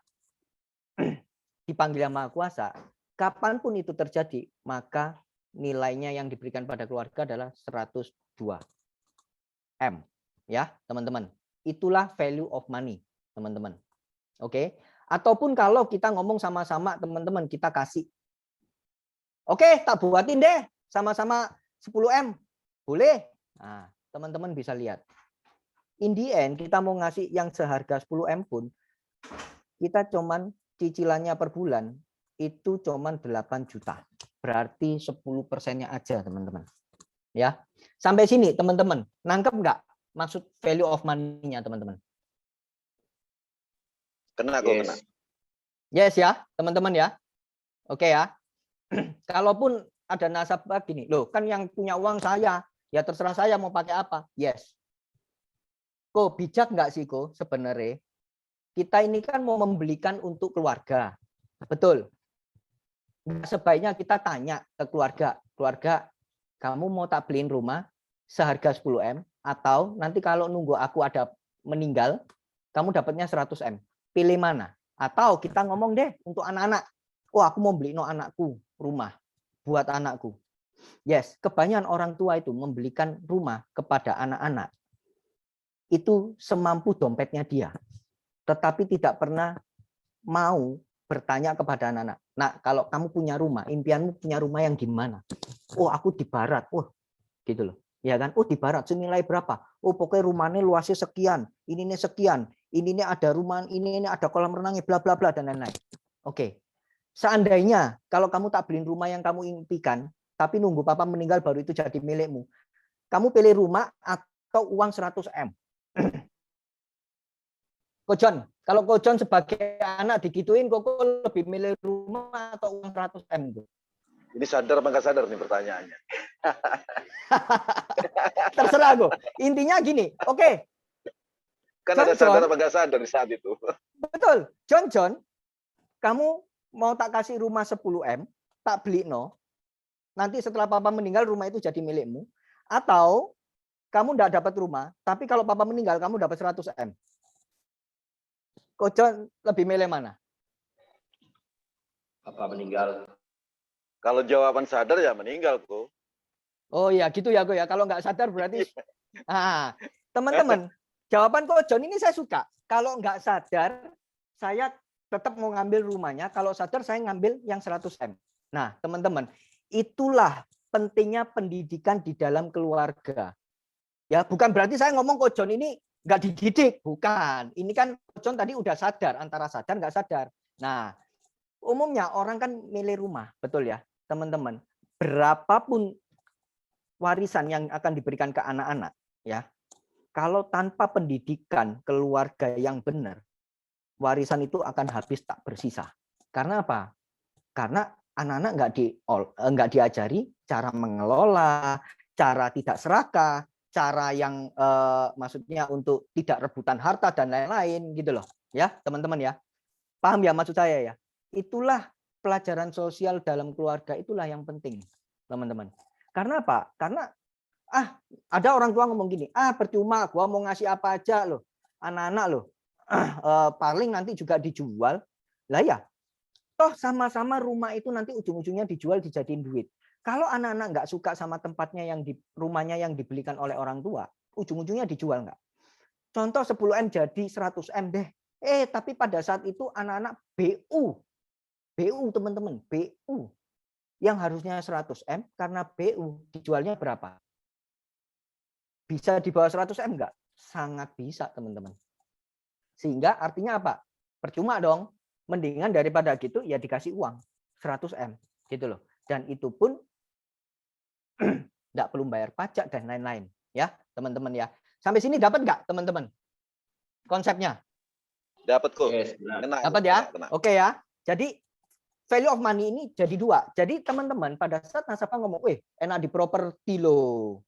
dipanggil Yang Maha Kuasa, kapanpun itu terjadi, maka nilainya yang diberikan pada keluarga adalah 102M. Ya, teman-teman. Itulah value of money, teman-teman. Oke. Ataupun kalau kita ngomong sama-sama, teman-teman, kita kasih. Oke, tak buatin deh sama-sama 10M. Boleh? Nah, teman-teman bisa lihat. In the end, kita mau ngasih yang seharga 10M pun, kita cuman cicilannya per bulan itu cuman 8 juta. Berarti 10%-nya aja, teman-teman. Ya. Sampai sini, teman-teman. Nangkep nggak maksud value of money-nya, teman-teman? Kena kok, kena. Yes ya, teman-teman ya. Oke ya. Kalaupun ada nasabah gini, loh kan yang punya uang saya, ya terserah saya mau pakai apa. Yes. Kok bijak nggak sih kok sebenarnya? Kita ini kan mau membelikan untuk keluarga. Betul. Sebaiknya kita tanya ke keluarga, kamu mau tak beliin rumah seharga 10M atau nanti kalau nunggu aku ada meninggal, kamu dapatnya 100M. Pilih mana? Atau kita ngomong deh untuk anak-anak. Oh, aku mau beliin anakku rumah buat anakku. Yes, kebanyakan orang tua itu membelikan rumah kepada anak-anak. Itu semampu dompetnya dia. Tetapi tidak pernah mau bertanya kepada anak-anak. Nah, kalau kamu punya rumah, impianmu punya rumah yang gimana? Oh, aku di barat. Oh, gitu loh. Ya kan? Oh, di barat senilai berapa? Oh, pokoknya rumahnya luasnya sekian, ini sekian, ini ada rumah, ini ada kolam renangnya, bla bla bla dan lain-lain. Oke. Seandainya kalau kamu tak beliin rumah yang kamu impikan, tapi nunggu papa meninggal baru itu jadi milikmu. Kamu pilih rumah atau uang 100M? Kojon, kalau Kojon sebagai anak digituin, Koko lebih milih rumah atau uang 100M? Ini sadar apa nggak sadar nih pertanyaannya? Terserah Go. Intinya gini, oke. Kan ada sadar apa nggak sadar di saat itu. Betul. John, kamu mau tak kasih rumah 10M, tak beli no. Nanti setelah papa meninggal rumah itu jadi milikmu. Atau kamu enggak dapat rumah, tapi kalau papa meninggal kamu dapat 100M. Kojon lebih milih mana? Papa meninggal. Kalau jawaban sadar ya meninggal kok. Oh iya gitu ya Go ya. Kalau nggak sadar berarti teman-teman, jawaban Kojon ini saya suka. Kalau nggak sadar, saya tetap mau ngambil rumahnya. Kalau sadar saya ngambil yang 100M. Nah, teman-teman, itulah pentingnya pendidikan di dalam keluarga. Ya, bukan berarti saya ngomong Kojon ini nggak dididik, bukan. Ini kan Kojon tadi udah sadar, antara sadar nggak sadar. Nah, umumnya orang kan milih rumah, betul ya, teman-teman. Berapapun warisan yang akan diberikan ke anak-anak, ya, kalau tanpa pendidikan keluarga yang benar, warisan itu akan habis tak bersisa. Karena apa? Karena anak-anak nggak diajari cara mengelola, cara tidak serakah, cara yang maksudnya untuk tidak rebutan harta dan lain-lain gitu loh, ya teman-teman ya. Paham ya maksud saya ya? Itulah pelajaran sosial dalam keluarga, itulah yang penting, teman-teman. Karena apa? Karena ada orang tua ngomong gini, percuma gua mau ngasih apa aja loh, anak-anak loh, paling nanti juga dijual. Lah ya, toh sama-sama rumah itu nanti ujung-ujungnya dijual dijadiin duit. Kalau anak-anak nggak suka sama tempatnya yang di rumahnya yang dibelikan oleh orang tua, ujung-ujungnya dijual nggak? Contoh 10M jadi 100M deh. Tapi pada saat itu anak-anak BU teman-teman, BU yang harusnya 100M karena BU dijualnya berapa? Bisa di bawah 100M nggak? Sangat bisa teman-teman. Sehingga artinya apa? Percuma dong. Mendingan daripada gitu ya dikasih uang 100M gitu loh. Dan itu pun nggak perlu bayar pajak dan lain-lain ya teman-teman ya. Sampai sini dapat nggak teman-teman konsepnya? Dapat kok. Yes, dapat ya. Oke ya. Jadi value of money ini jadi dua. Jadi teman-teman pada saat nasabah ngomong, enak di properti loh.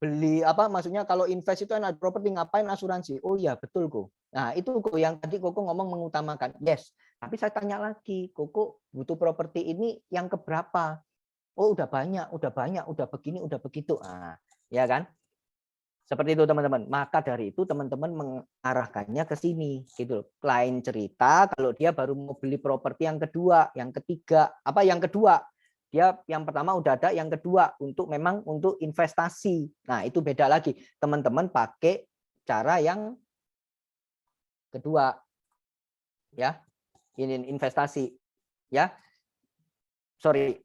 Beli apa maksudnya kalau invest itu enak di properti, ngapain asuransi? Oh iya betul kok. Nah itu kok yang tadi Koko ngomong mengutamakan. Yes. Tapi saya tanya lagi, Koko butuh properti ini yang keberapa? Oh udah banyak, udah begini, udah begitu. Ya kan? Seperti itu teman-teman. Maka dari itu teman-teman mengarahkannya ke sini gitu. Lain cerita kalau dia baru mau beli properti yang kedua, yang ketiga, yang kedua. Dia yang pertama udah ada, yang kedua memang untuk investasi. Nah, itu beda lagi. Teman-teman pakai cara yang kedua. Ya. Ini investasi. Ya. Sorry.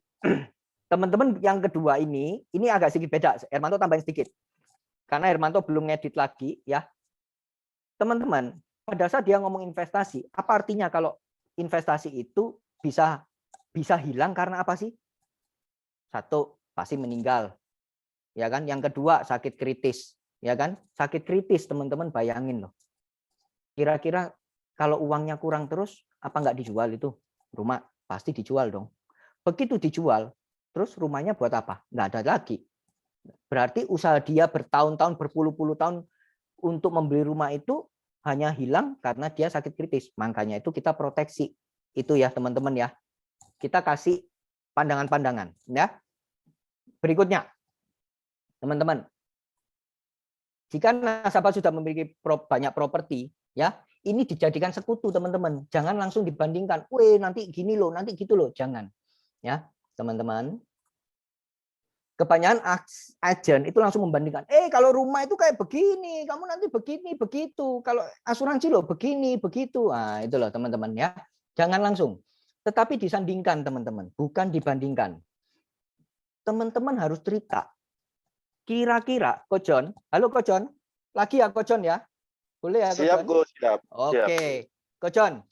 Teman-teman yang kedua ini agak sedikit beda. Hermanto tambahin sedikit. Karena Hermanto belum ngedit lagi ya. Teman-teman, pada saat dia ngomong investasi, apa artinya kalau investasi itu bisa hilang karena apa sih? Satu, pasti meninggal. Ya kan? Yang kedua, sakit kritis. Ya kan? Sakit kritis, teman-teman bayangin loh. Kira-kira kalau uangnya kurang terus, apa nggak dijual itu? Rumah pasti dijual dong. Begitu dijual, terus rumahnya buat apa? Nggak ada lagi. Berarti usaha dia bertahun-tahun, berpuluh-puluh tahun untuk membeli rumah itu hanya hilang karena dia sakit kritis. Makanya itu kita proteksi. Itu ya teman-teman ya. Kita kasih pandangan-pandangan ya. Berikutnya, teman-teman. Jika nasabah sudah memiliki banyak properti, ya, ini dijadikan sekutu, teman-teman. Jangan langsung dibandingkan. Weh, nanti gini loh, nanti gitu loh. Jangan. Ya, teman-teman. Kebanyakan agen itu langsung membandingkan. Kalau rumah itu kayak begini, kamu nanti begini, begitu. Kalau asuransi loh begini, begitu. Nah, itu loh teman-teman ya. Jangan langsung. Tetapi disandingkan, teman-teman. Bukan dibandingkan. Teman-teman harus cerita. Kira-kira, Kojon. Halo Kojon. Lagi ya Kojon ya. Boleh ya Kojon? Siap, Go, siap. Oke. Kojon.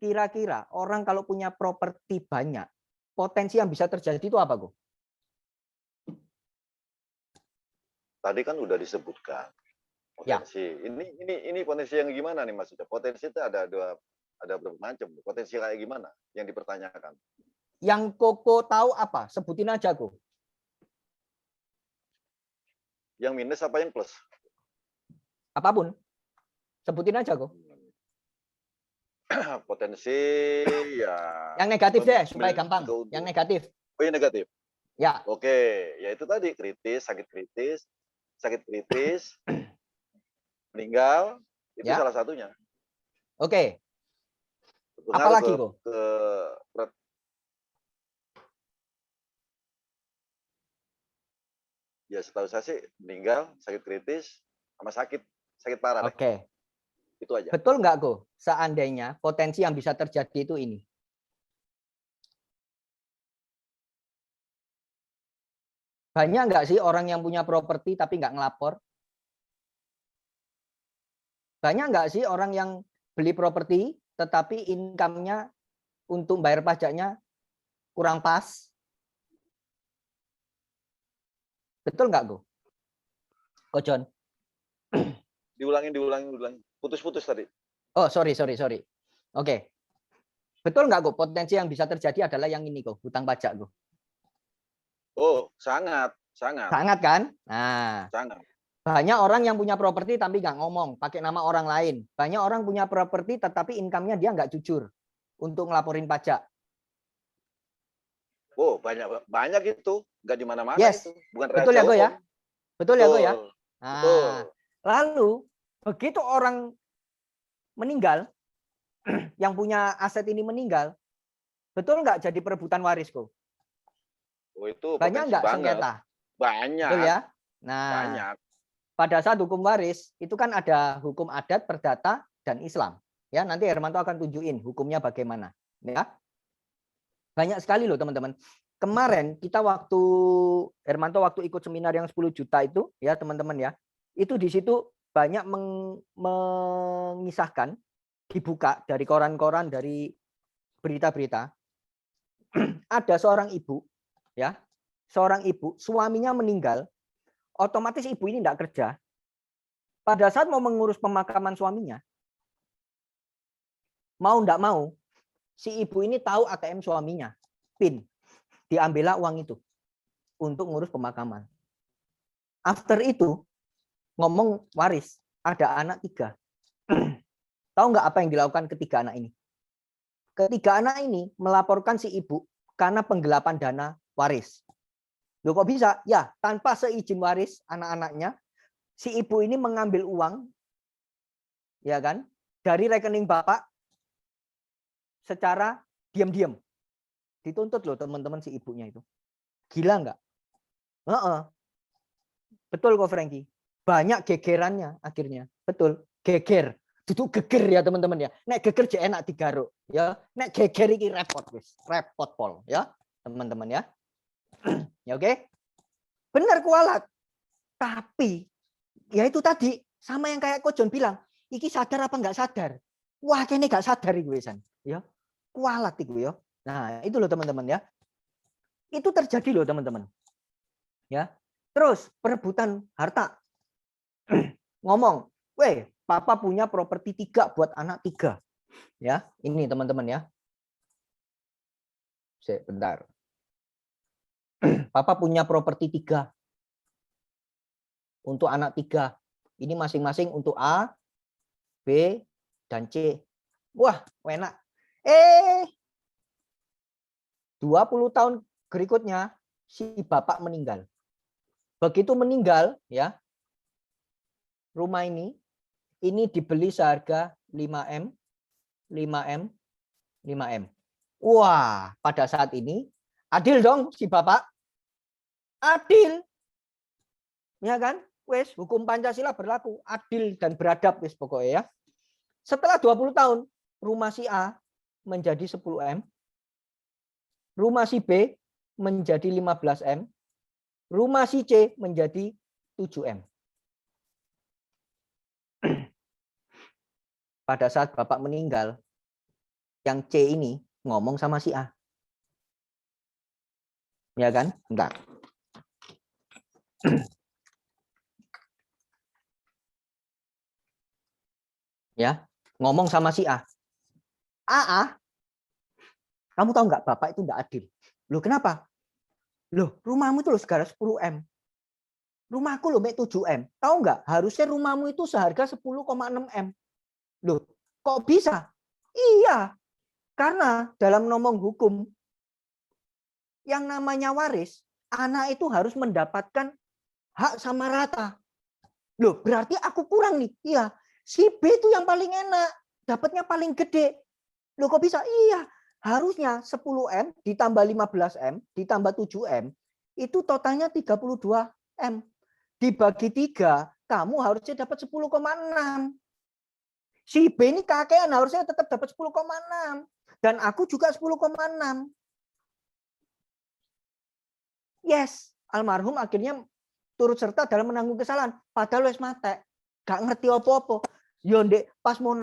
Kira-kira orang kalau punya properti banyak, potensi yang bisa terjadi itu apa, Go? Tadi kan udah disebutkan potensi. Ya. Ini potensi yang gimana nih maksudnya? Potensi itu ada berapa macam? Potensi kayak gimana yang dipertanyakan? Yang Koko tahu apa? Sebutin aja, Go. Yang minus apa yang plus? Apapun. Sebutin aja, Go. Potensi ya. Yang negatif deh supaya gampang. Yang negatif. Oh, yang negatif. Ya. Oke, ya itu tadi sakit kritis, meninggal, itu Ya. salah satunya. Oke. Berpengaruh Apalagi, Go? Ya setahu saya sih meninggal, sakit kritis, sama sakit parah. Oke. Itu aja. Betul nggak, Go? Seandainya potensi yang bisa terjadi itu ini. Banyak nggak sih orang yang punya properti tapi nggak ngelapor? Banyak nggak sih orang yang beli properti tetapi income-nya untuk bayar pajaknya kurang pas? Betul nggak, Go? Kojon? Diulangi. Putus-putus tadi. Oh, sorry. Oke. Betul nggak, Go? Potensi yang bisa terjadi adalah yang ini, Go. Hutang pajak, Go. Oh, sangat. Sangat kan? Nah, sangat. Banyak orang yang punya properti tapi nggak ngomong, pakai nama orang lain. Banyak orang punya properti tetapi income-nya dia nggak jujur untuk ngelaporin pajak. Oh, banyak itu. Nggak di mana-mana Yes. itu. Bukan Betul ya, Go ya? Betul ya, Go ya? Nah, Betul. Lalu, begitu orang meninggal, yang punya aset ini meninggal, betul nggak jadi perebutan waris, Go? Oh, itu Banyak nggak sengketa? Banyak. Betul ya? Nah, banyak. Pada saat hukum waris, itu kan ada hukum adat, perdata, dan Islam. Ya, nanti Hermanto akan tunjukin hukumnya bagaimana. Ya, banyak sekali loh teman-teman. Kemarin kita Hermanto waktu ikut seminar yang 10 juta itu, ya teman-teman ya, itu di situ banyak mengisahkan, dibuka dari koran-koran, dari berita-berita. Ada seorang ibu, ya, suaminya meninggal, otomatis ibu ini tidak kerja. Pada saat mau mengurus pemakaman suaminya, mau tidak mau, si ibu ini tahu ATM suaminya, PIN. Diambillah uang itu untuk ngurus pemakaman. After itu, ngomong waris, ada anak 3. Tahu nggak apa yang dilakukan ketiga anak ini? Ketiga anak ini melaporkan si ibu karena penggelapan dana waris. Loh kok bisa? Ya, tanpa seizin waris anak-anaknya, si ibu ini mengambil uang, ya kan, dari rekening bapak secara diam-diam. Dituntut loh teman-teman si ibunya itu. Gila nggak? Betul kok Frankie. Banyak gegerannya akhirnya. Betul, geger. Duduk geger ya teman-teman ya. Nek geger je enak digaruk ya. Nek geger iki repot wis. Repot pol ya, teman-teman ya. Ya oke. Benar kualat. Tapi ya itu tadi sama yang kayak Kojon bilang, iki sadar apa enggak sadar? Wah, kene enggak sadar iki wisan, ya. Kualat iku ya. Nah, itu loh teman-teman ya. Itu terjadi loh teman-teman. Ya. Terus perebutan harta. Ngomong, "Weh, papa punya properti 3 buat anak 3." Ya, ini teman-teman ya. Bentar. Papa punya properti 3 untuk anak 3. Ini masing-masing untuk A, B, dan C. Wah, enak. 20 tahun berikutnya si bapak meninggal. Begitu meninggal ya, rumah ini dibeli seharga 5M, 5M, 5M. Wah, pada saat ini adil dong si bapak. Adil. Ya kan? Wes, hukum Pancasila berlaku, adil dan beradab wes pokoknya ya. Setelah 20 tahun, rumah si A menjadi 10M, rumah si B menjadi 15M, rumah si C menjadi 7M. Pada saat bapak meninggal, yang C ini ngomong sama si A. Ya kan? Enggak. Ya, ngomong sama si A. Kamu tahu nggak bapak itu enggak adil. Loh kenapa? Loh, rumahmu itu loh segala 10M. Rumahku loh 7M. Tahu nggak? Harusnya rumahmu itu seharga 10,6M. Loh, kok bisa? Iya, karena dalam norma hukum yang namanya waris, anak itu harus mendapatkan hak sama rata. Loh, berarti aku kurang nih. Iya, si B itu yang paling enak, dapatnya paling gede. Loh, kok bisa? Iya, harusnya 10M ditambah 15M ditambah 7M itu totalnya 32M. Dibagi 3, kamu harusnya dapat 10,6. Si B ini kakean harusnya tetap dapat 10,6. Dan aku juga 10,6. Yes, almarhum akhirnya turut serta dalam menanggung kesalahan. Padahal wis mate. Gak ngerti apa-apa. Yo ndek pas mau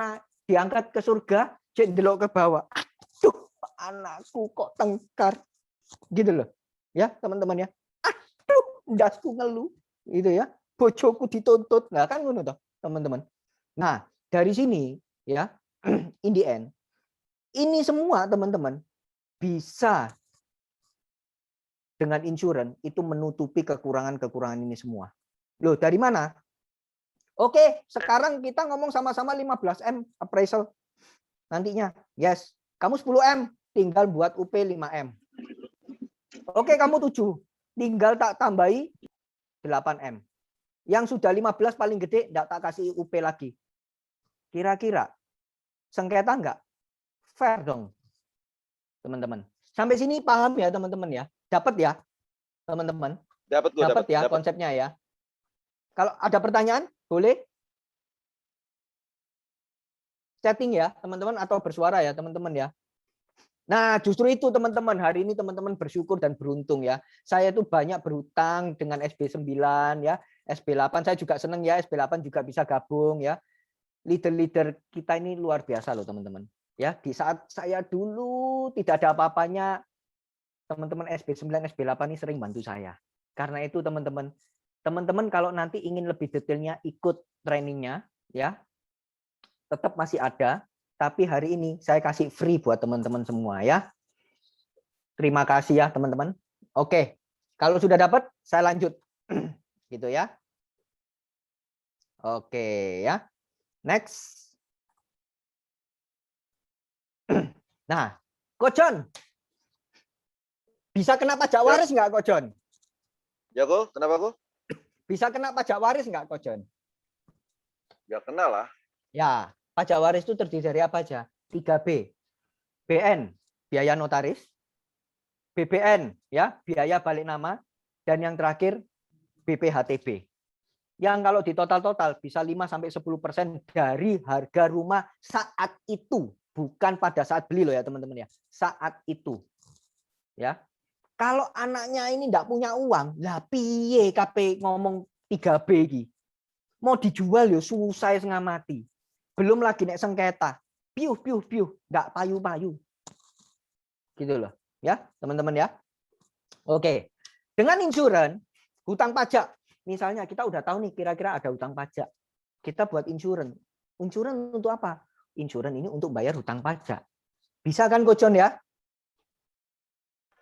diangkat ke surga, cek ndelok ke bawah. Aduh, anakku kok tengkar. Gitu loh. Ya, teman-teman ya. Aduh, ndasku ngeluh. Gitu ya. Bojoku dituntut. Nah, kan ngono toh, teman-teman. Nah, dari sini ya, in the end, ini semua teman-teman bisa dengan insurance itu menutupi kekurangan-kekurangan ini semua. Loh, dari mana? Oke, sekarang kita ngomong sama-sama 15M appraisal. Nantinya, yes, kamu 10M, tinggal buat UP 5M. Oke, kamu 7, tinggal tak tambahi 8M. Yang sudah 15 paling gede, enggak tak kasih UP lagi. Kira-kira sengketa enggak? Fair dong, teman-teman. Sampai sini paham ya, teman-teman ya? Dapat ya, teman-teman? Dapat ya konsepnya ya. Kalau ada pertanyaan, boleh chatting ya, teman-teman, atau bersuara ya, teman-teman ya. Nah, justru itu teman-teman, hari ini teman-teman bersyukur dan beruntung ya. Saya itu banyak berhutang dengan SB9 ya, SB8 saya juga senang ya, SB8 juga bisa gabung ya. Leader-leader kita ini luar biasa loh, teman-teman. Ya, di saat saya dulu tidak ada apa-apanya, teman-teman SB9, SB8 ini sering bantu saya. Karena itu teman-teman, kalau nanti ingin lebih detailnya ikut trainingnya ya, tetap masih ada, tapi hari ini saya kasih free buat teman-teman semua ya. Terima kasih ya teman-teman. Oke, kalau sudah dapat saya lanjut gitu ya. Oke ya. Next. Nah, Coach John, bisa kena pajak waris nggak, Coach John? Ya, kok. Kenapa, kok? Bisa kena pajak waris nggak, Coach John? Ya, kena lah. Ya, pajak waris itu terdiri dari apa aja? 3B. BN, biaya notaris. BBN, ya, biaya balik nama. Dan yang terakhir, BPHTB. Yang kalau di total-total bisa 5-10% dari harga rumah saat itu. Bukan pada saat beli loh ya teman-teman ya. Saat itu. Ya. Kalau anaknya ini enggak punya uang, lah piye KP ngomong 3B iki. Mau dijual ya susah setengah mati. Belum lagi nek sengketa. Piuh, enggak payu-payu. Gitu loh. Ya, teman-teman ya. Oke. Dengan insurance, hutang pajak. Misalnya kita udah tahu nih kira-kira ada hutang pajak. Kita buat insurance. Insurance untuk apa? Insurance ini untuk bayar hutang pajak. Bisa kan Coach John ya?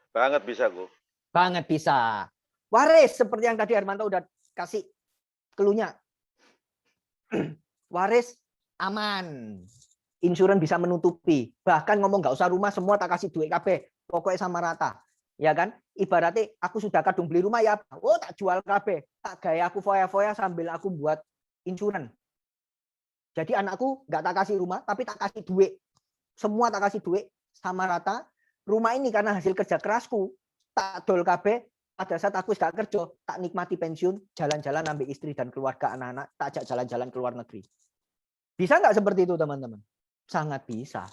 Banget bisa, kok. Banget bisa. Waris seperti yang tadi Hermanto udah kasih clue-nya. Waris aman. Insurans bisa menutupi. Bahkan ngomong nggak usah rumah, semua tak kasih duit KB. Pokoknya sama rata. Ya kan? Ibaratnya aku sudah kadung beli rumah ya, oh tak jual KB. Tak gaya aku foya-foya sambil aku buat insurans. Jadi anakku nggak tak kasih rumah, tapi tak kasih duit. Semua tak kasih duit sama rata. Rumah ini karena hasil kerja kerasku, tak dol KB. Pada saat aku sudah kerja, tak nikmati pensiun, jalan-jalan ambil istri dan keluarga anak-anak, tak ajak jalan-jalan ke luar negeri. Bisa nggak seperti itu teman-teman? Sangat bisa.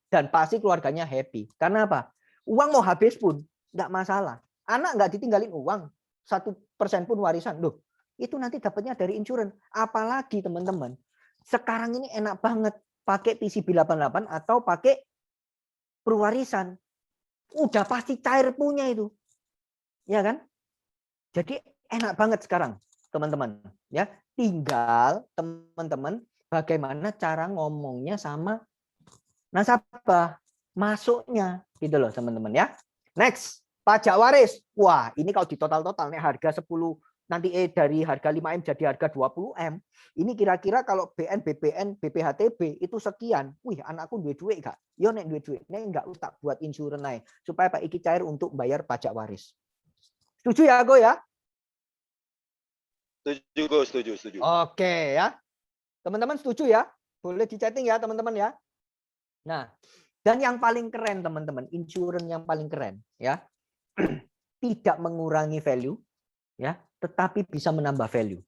Dan pasti keluarganya happy. Karena apa? Uang mau habis pun nggak masalah. Anak nggak ditinggalin uang. 1% pun warisan. Loh, itu nanti dapatnya dari insurans. Apalagi teman-teman, sekarang ini enak banget pakai PCB 88 atau pakai perwarisan. Udah pasti cair punya itu. Ya kan? Jadi enak banget sekarang, teman-teman. Ya, tinggal teman-teman bagaimana cara ngomongnya sama nasabah, masuknya gitu loh, teman-teman ya. Next, pajak waris. Wah, ini kalau di total-total nih harga 10 nanti dari harga 5M jadi harga 20M. Ini kira-kira kalau BN, BPN, BPHTB itu sekian. Wih, anakku duit gak? Yo nek duit. Nek enggak usah buat insurans naik supaya Pak Iki cair untuk bayar pajak waris. Setuju ya, Go ya? Setuju, Go, setuju. Oke ya. Teman-teman setuju ya? Boleh di chatting ya, teman-teman ya. Nah, dan yang paling keren teman-teman, insurans yang paling keren ya. Tidak mengurangi value ya, tetapi bisa menambah value.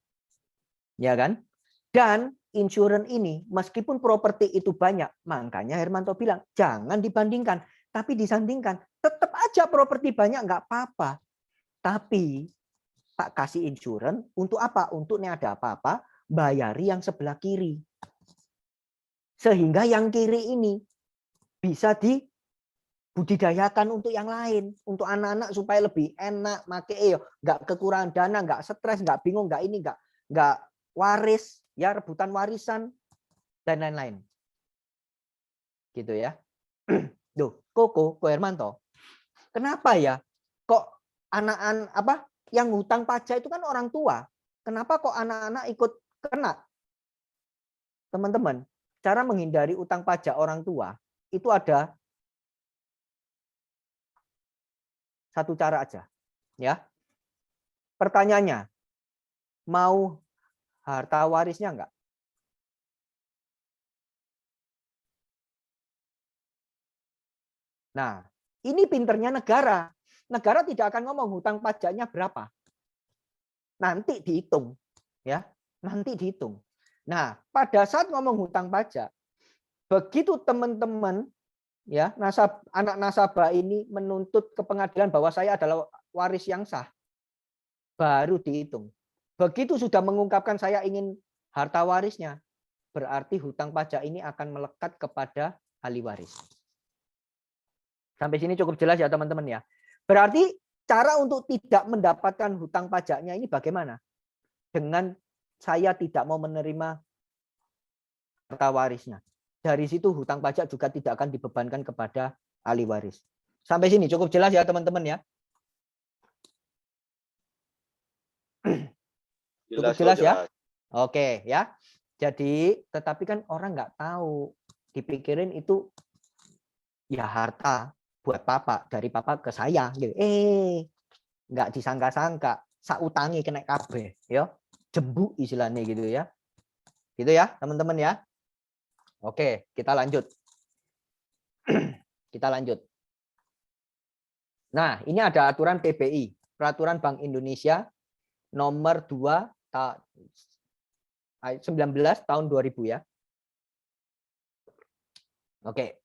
Ya kan? Dan insurans ini meskipun properti itu banyak, makanya Hermanto bilang jangan dibandingkan, tapi disandingkan. Tetap aja properti banyak nggak apa-apa. Tapi tak kasih insurans untuk apa? Untuk nih ada apa-apa, bayari yang sebelah kiri. Sehingga yang kiri ini bisa dibudidayakan untuk yang lain, untuk anak-anak supaya lebih enak make nggak kekurangan dana, nggak stres, nggak bingung, nggak ini, nggak waris, ya rebutan warisan dan lain-lain. Gitu ya. Duh, Ko Hermanto. Kenapa ya? Kok anak-anak apa yang hutang pajak itu kan orang tua. Kenapa kok anak-anak ikut kena? Teman-teman, cara menghindari utang pajak orang tua itu ada satu cara aja, ya. Pertanyaannya, mau harta warisnya enggak? Nah, ini pinternya negara. Negara tidak akan ngomong hutang pajaknya berapa. Nanti dihitung, ya. Nanti dihitung. Nah, pada saat ngomong hutang pajak, begitu teman-teman ya, anak nasabah ini menuntut ke pengadilan bahwa saya adalah waris yang sah, baru dihitung. Begitu sudah mengungkapkan saya ingin harta warisnya, berarti hutang pajak ini akan melekat kepada ahli waris. Sampai sini cukup jelas ya teman-teman ya. Berarti cara untuk tidak mendapatkan hutang pajaknya ini bagaimana? Dengan saya tidak mau menerima harta warisnya. Dari situ hutang pajak juga tidak akan dibebankan kepada ahli waris. Sampai sini cukup jelas ya teman-teman ya. Cukup jelas ya. Oke ya. Jadi tetapi kan orang nggak tahu, dipikirin itu ya harta buat papa, dari papa ke saya gitu. Nggak disangka-sangka, sautangi kena kabeh ya. Jembu istilahnya gitu ya. Gitu ya teman-teman ya. Oke, kita lanjut. Kita lanjut. Nah, ini ada aturan PBI, Peraturan Bank Indonesia nomor 2 19 tahun 2000 ya. Oke.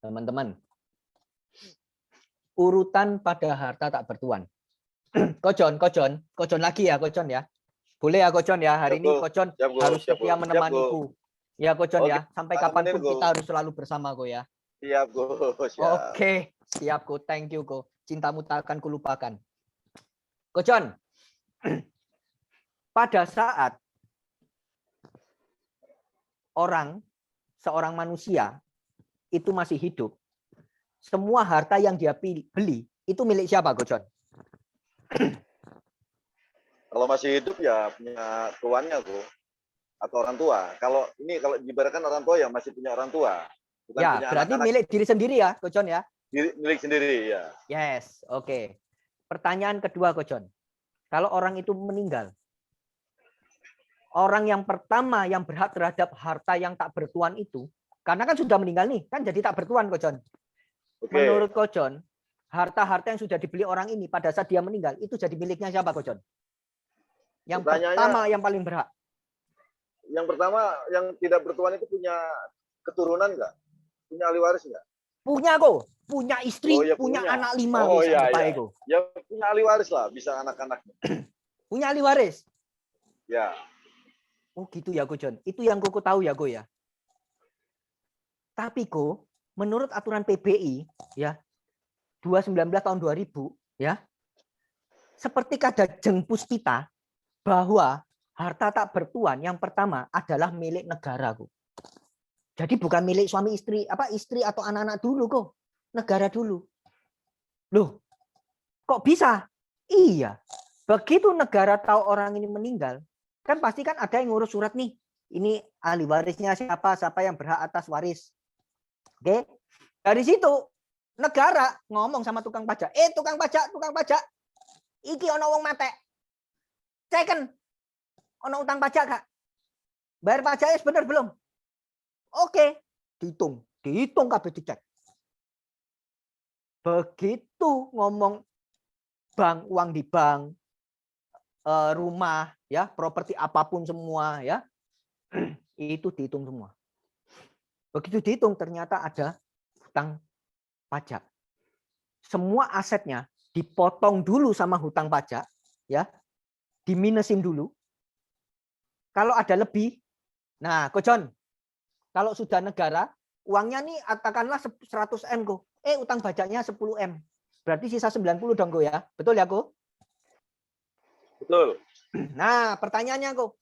Teman-teman. Urutan pada harta tak bertuan. Kocon lagi ya, Kocon ya. Boleh ya, Kocon ya. Hari ini Kocon harus setia menemaniku. Ya, Kocon ya. Sampai kapanpun kita harus selalu bersama, Ko ya. Siap, Go. Siap. Oke, siap, Ko. Thank you, Ko. Cintamu tak akan kulupakan. Kocon. Pada saat seorang manusia itu masih hidup, semua harta yang dia beli itu milik siapa, Kocon? Kalau masih hidup ya punya tuannya, Go. atau orang tua. Kalau diibaratkan orang tua yang masih punya orang tua, bukan Ya, punya berarti anak-anak. milik diri sendiri ya, Ko Jon ya? Milik sendiri, ya. Yes, oke. Pertanyaan kedua, Ko Jon. Kalau orang itu meninggal, orang yang pertama yang berhak terhadap harta yang tak bertuan itu, karena kan sudah meninggal nih, kan jadi tak bertuan, Ko Jon. Oke. Menurut Ko Jon, harta-harta yang sudah dibeli orang ini pada saat dia meninggal, itu jadi miliknya siapa, Ko Jon? Yang pertama yang paling berhak. Yang pertama, yang tidak bertuan itu punya keturunan nggak? Punya ahli waris nggak? Punya, Ko. Punya istri, Oh, ya, punya punya. anak 5. Oh iya, iya. Ya punya ahli waris lah, bisa anak-anaknya. Punya ahli waris? Ya. Oh gitu ya, Ko Jon. Itu yang Koko tahu ya, Ko ya. Tapi, Ko, menurut aturan PBI, ya, 219 tahun 2000, ya, seperti Kadajeng Puspita, bahwa harta tak bertuan yang pertama adalah milik negara, Ko. Jadi bukan milik suami istri, istri atau anak-anak dulu, Ko. Negara dulu. Loh, kok bisa? Iya. Begitu negara tahu orang ini meninggal, kan pasti kan ada yang ngurus surat nih. Ini ahli warisnya siapa yang berhak atas waris. Oke. Dari situ negara ngomong sama tukang pajak. Tukang pajak. Iki ono wong mate. Ceken. Ono utang pajak gak? Bayar pajaknya bener belum? Oke, dihitung kabeh dicek. Begitu ngomong bank, uang di bank, rumah, ya, properti apapun semua, ya, itu dihitung semua. Begitu dihitung ternyata ada hutang pajak. Semua asetnya dipotong dulu sama hutang pajak, ya, diminusin dulu. Kalau ada lebih, nah, Ko Jon, kalau sudah negara, uangnya nih katakanlah 100 M, Ko. Utang pajaknya 10 M. Berarti sisa 90 dong, Ko ya. Betul ya, Ko? Betul. Nah, pertanyaannya, Ko.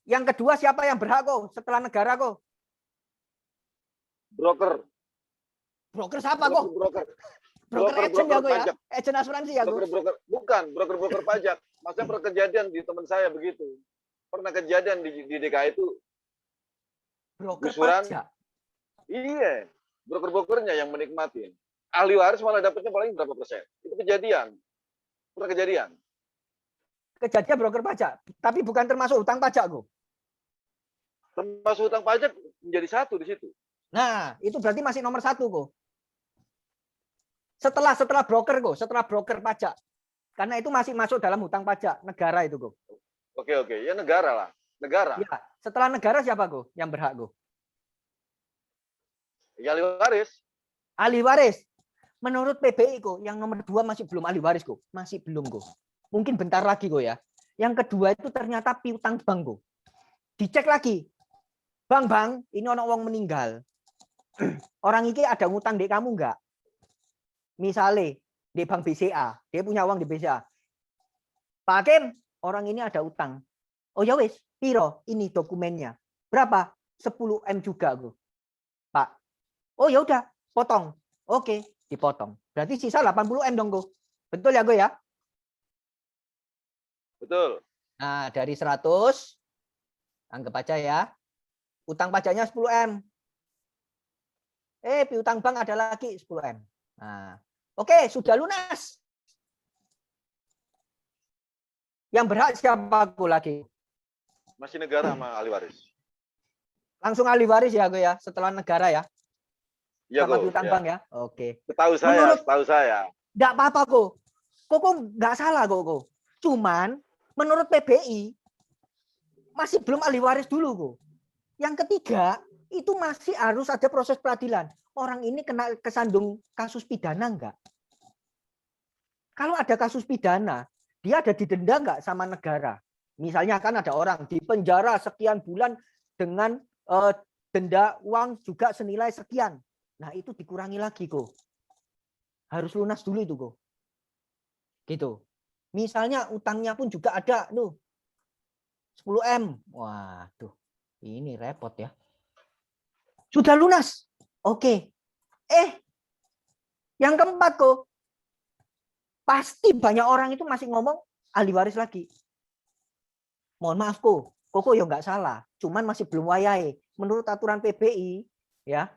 Yang kedua siapa yang berhak, Ko? Setelah negara, Ko? Broker. Broker siapa, Ko? Broker agent ya, Ko ya? Agent asuransi ya, Ko? Bukan, broker pajak. Maksudnya pernah kejadian di teman saya begitu. Pernah kejadian di DKI itu. Broker gusuran, pajak? Iya. Broker-brokernya yang menikmati. Ahli waris malah dapatnya paling berapa persen. Itu kejadian. Pernah kejadian. Kejadian broker pajak. Tapi bukan termasuk hutang pajak, Ko? Termasuk hutang pajak menjadi satu di situ. Nah, itu berarti masih nomor 1, Ko. Setelah broker, Ko. Setelah broker pajak. Karena itu masih masuk dalam hutang pajak negara itu, Ko. Oke. Ya negara lah. Negara. Ya, setelah negara siapa, Ko? Yang berhak, Ko? Ya ahli waris. Ahli waris. Menurut PBI, Ko, yang nomor 2 masih belum ahli waris, Ko. Masih belum, Ko. Mungkin bentar lagi, Ko ya. Yang kedua itu ternyata piutang bank, Ko. Dicek lagi. Bang, ini orang wong meninggal. Orang ini ada ngutang di kamu enggak? Misalnya di bank BCA, dia punya uang di BCA. Pak Hakim, orang ini ada utang. Oh ya wis, piro? Ini dokumennya. Berapa? 10 M juga, Ko. Pak. Oh ya udah, potong. Oke, dipotong. Berarti sisa 80 M dong, Ko. Betul ya, Ko ya? Betul. Nah, dari 100 anggap aja ya. Utang pajaknya 10 M. Piutang bank ada lagi 10 M. Nah, oke, sudah lunas. Yang berhak siapa, Ko, lagi? Masih negara sama ahli waris. Langsung ahli waris ya, Ko ya, setelah negara ya. Ya, sama Ko, piutang ya. bank ya. Oke. Setahu saya. Enggak apa-apa, Ko. Kok enggak salah, Ko. Cuman menurut PBI masih belum ahli waris dulu, Ko. Yang ketiga, itu masih harus ada proses peradilan. Orang ini kena kesandung kasus pidana enggak? Kalau ada kasus pidana, dia ada didenda enggak sama negara? Misalnya kan ada orang di penjara sekian bulan dengan denda uang juga senilai sekian. Nah, itu dikurangi lagi, Ko. Harus lunas dulu itu, Ko. Gitu. Misalnya utangnya pun juga ada, 10 M. Waduh, ini repot ya. Sudah lunas. Oke. Yang keempat, Ko. Pasti banyak orang itu masih ngomong ahli waris lagi. Mohon maaf, Ko. Koko ya nggak salah, cuman masih belum wayahe. Menurut aturan PBI, ya,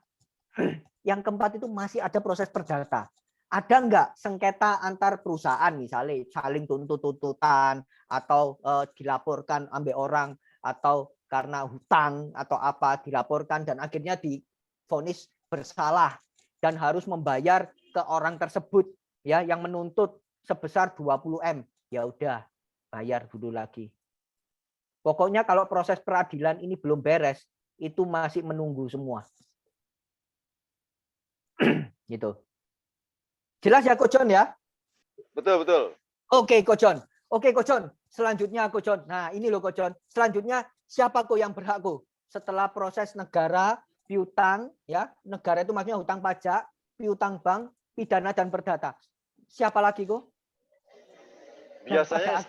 yang keempat itu masih ada proses perdata. Ada nggak sengketa antar perusahaan, misalnya saling tuntut-tuntutan, atau dilaporkan ambil orang, atau karena hutang atau apa dilaporkan dan akhirnya divonis bersalah dan harus membayar ke orang tersebut, ya, yang menuntut sebesar 20 M. Ya udah, bayar dulu lagi. Pokoknya kalau proses peradilan ini belum beres, itu masih menunggu semua. Gitu. Jelas ya, Kojon ya? Betul, betul. Oke, Kojon. Oke, Kojon. Selanjutnya, Kojon. Nah, ini loh, Kojon. Selanjutnya, siapa kok yang berhak, kok? Setelah proses negara, piutang, ya. Negara itu maksudnya hutang pajak, piutang bank, pidana, dan perdata. Siapa lagi, kok? Biasanya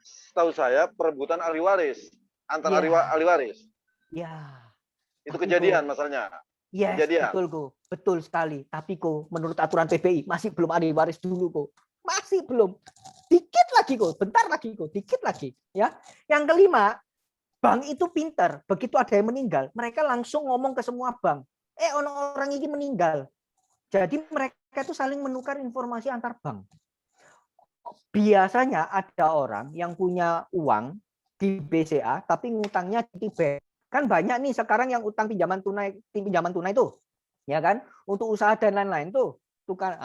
setahu saya perebutan ahli waris antara ahli waris. Ya. Itu kejadian masalahnya. Yes, kejadian. betul kok, betul sekali. Tapi kok menurut aturan PBI masih belum ahli waris dulu kok, masih belum. Dikit lagi kok, bentar lagi kok, dikit lagi. Ya, yang kelima, bank itu pinter. Begitu ada yang meninggal, mereka langsung ngomong ke semua bank. Orang ini meninggal. Jadi mereka itu saling menukar informasi antar bank. Biasanya ada orang yang punya uang di BCA, tapi ngutangnya di bank. Kan banyak nih sekarang yang utang pinjaman tunai tuh, ya kan, untuk usaha dan lain-lain tuh kan.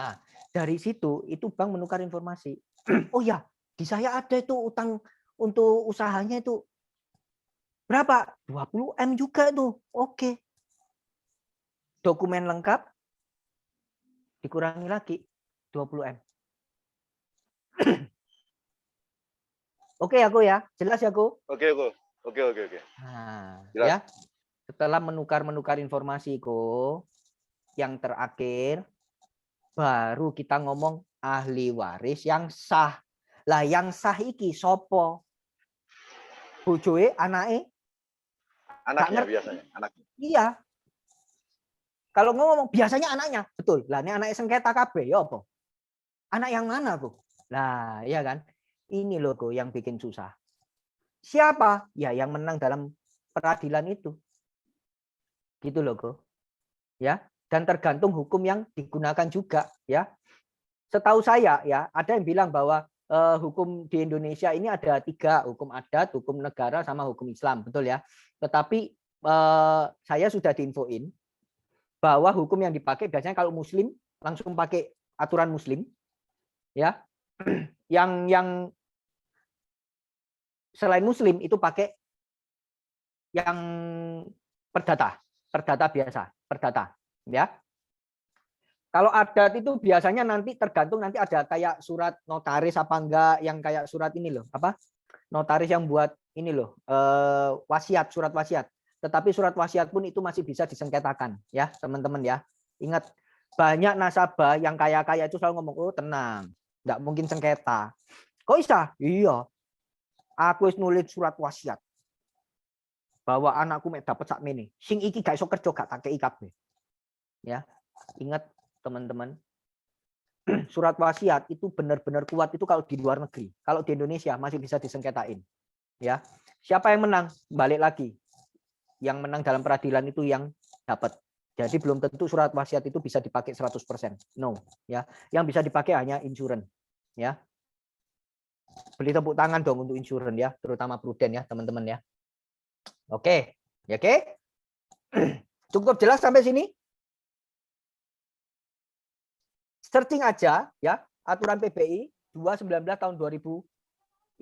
Dari situ itu bank menukar informasi. Oh ya, di saya ada itu utang untuk usahanya itu berapa? 20 M juga tuh. Oke. Dokumen lengkap dikurangi lagi 20 M. Oke aku ya, jelas ya aku. Oke. Nah, Jelas. ya. Setelah menukar informasi yang terakhir baru kita ngomong ahli waris yang sah. Lah yang sah iki sopo? Bojoe, anake? Anaknya biasanya, anaknya. Iya. Kalau ngomong biasanya anaknya, betul. Lah ini anak sengketa kabeh ya apa? Anak yang mana, Bu? Lah, iya kan? Ini loh kok yang bikin susah. Siapa? Ya yang menang dalam peradilan itu. Gitu loh, kok. Ya, dan tergantung hukum yang digunakan juga, ya. Setahu saya ya, ada yang bilang bahwa hukum di Indonesia ini ada 3, hukum adat, hukum negara, sama hukum Islam, betul ya. Tetapi saya sudah diinfoin bahwa hukum yang dipakai biasanya kalau Muslim langsung pakai aturan Muslim, ya. Yang selain Muslim itu pakai yang perdata biasa, perdata, ya. Kalau adat itu biasanya nanti tergantung, nanti ada kayak surat notaris apa enggak, yang kayak surat ini loh, apa? Notaris yang buat ini loh, wasiat, surat wasiat. Tetapi surat wasiat pun itu masih bisa disengketakan, ya, teman-teman ya. Ingat, banyak nasabah yang kaya-kaya itu selalu ngomong, "Oh, tenang, enggak mungkin sengketa." Kok bisa? Iya. Aku wis nulis surat wasiat bahwa anakku mek dapat sakmene. Sing iki gak iso kerja gak tak kei kabeh. Ya. Ingat teman-teman, surat wasiat itu benar-benar kuat itu kalau di luar negeri. Kalau di Indonesia masih bisa disengketain. Ya. Siapa yang menang? Balik lagi. Yang menang dalam peradilan itu yang dapat. Jadi belum tentu surat wasiat itu bisa dipakai 100%. No, ya. Yang bisa dipakai hanya insurance, ya. Beli tepuk tangan dong untuk insurance ya, terutama Prudent ya, teman-teman ya. Oke. Ya, oke. Cukup jelas sampai sini? Searching aja ya, aturan PBI 219 tahun 2000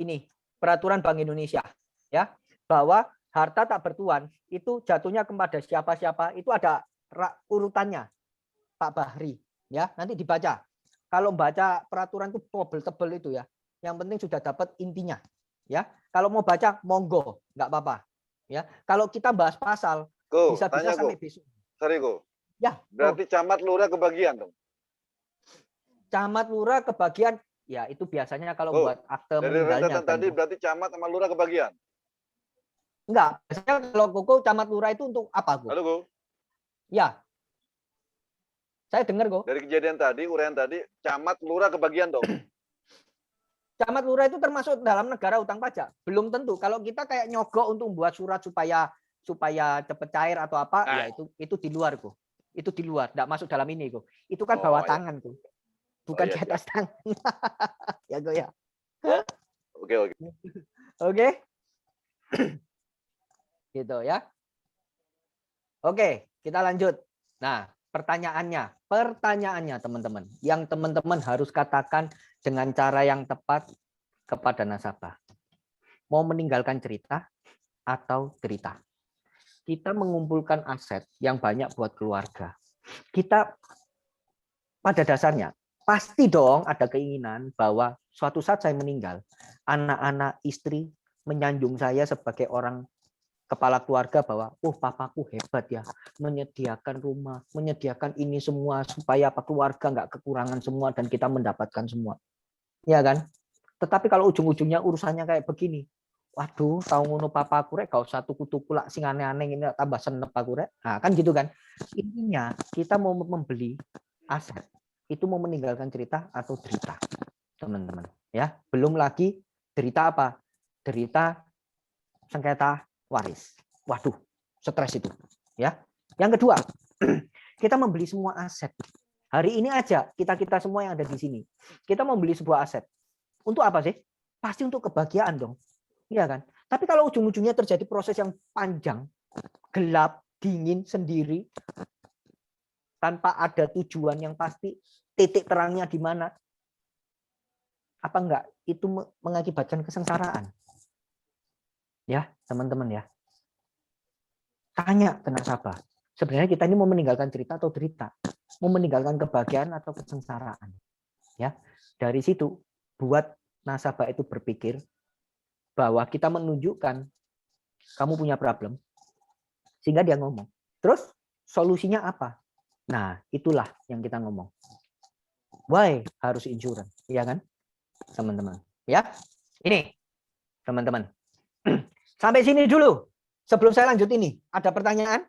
ini, peraturan Bank Indonesia ya, bahwa harta tak bertuan itu jatuhnya kepada siapa-siapa, itu ada urutannya, Pak Bahri ya, nanti dibaca. Kalau baca peraturan itu tebel itu ya, yang penting sudah dapat intinya ya. Kalau mau baca monggo, nggak apa-apa ya. Kalau kita bahas pasal bisa-bisa sampai besok. Sorry, Ko. Ya, berarti camat lurah kebagian dong. Camat lurah kebagian ya, itu biasanya kalau buat akte meninggalnya kan. Tadi berarti camat sama lurah kebagian. Enggak, biasanya kalau Koko camat lurah itu untuk apa, Ko? Halo, Ko. Ya. Saya dengar, Ko. Dari kejadian tadi, uraian tadi, camat lurah kebagian dong. camat lurah itu termasuk dalam negara utang pajak? Belum tentu. Kalau kita kayak nyogok untuk membuat surat supaya cepet cair atau apa, ya itu di luar kok. Itu di luar, enggak masuk dalam ini kok. Itu kan bawah tangan tuh. Bukan di atas tangan. Ya kok ya. Oke. Oke. Gitu ya. Oke, kita lanjut. Nah, pertanyaannya teman-teman, yang teman-teman harus katakan dengan cara yang tepat kepada nasabah. Mau meninggalkan cerita atau derita? Kita mengumpulkan aset yang banyak buat keluarga. Kita pada dasarnya pasti dong ada keinginan bahwa suatu saat saya meninggal, anak-anak, istri menyanjung saya sebagai orang kepala keluarga bahwa papaku hebat ya, menyediakan rumah, menyediakan ini semua supaya keluarga nggak kekurangan semua dan kita mendapatkan semua. Ya kan? Tetapi kalau ujung-ujungnya urusannya kayak begini, waduh, tahu ngono papaku rek gak usah tuku-tuku lah sing aneh-aneh ini tambah senep aku rek. Nah, kan gitu kan. Intinya kita mau membeli aset, itu mau meninggalkan cerita atau derita, teman-teman. Ya, belum lagi derita apa? Derita sengketa waris. Waduh, stres itu, ya. Yang kedua, kita membeli semua aset. Hari ini aja kita semua yang ada di sini, kita membeli sebuah aset. Untuk apa sih? Pasti untuk kebahagiaan dong. Iya kan? Tapi kalau ujung-ujungnya terjadi proses yang panjang, gelap, dingin sendiri, tanpa ada tujuan yang pasti, titik terangnya di mana? Apa enggak? Itu mengakibatkan kesengsaraan. Ya, teman-teman ya. Tanya ke nasabah. Sebenarnya kita ini mau meninggalkan cerita atau derita? Mau meninggalkan kebahagiaan atau kesengsaraan? Ya, dari situ buat nasabah itu berpikir bahwa kita menunjukkan kamu punya problem, sehingga dia ngomong. Terus solusinya apa? Nah, itulah yang kita ngomong. Why harus insurance, ya kan, teman-teman? Ya, ini teman-teman. Sampai sini dulu. Sebelum saya lanjut ini, ada pertanyaan?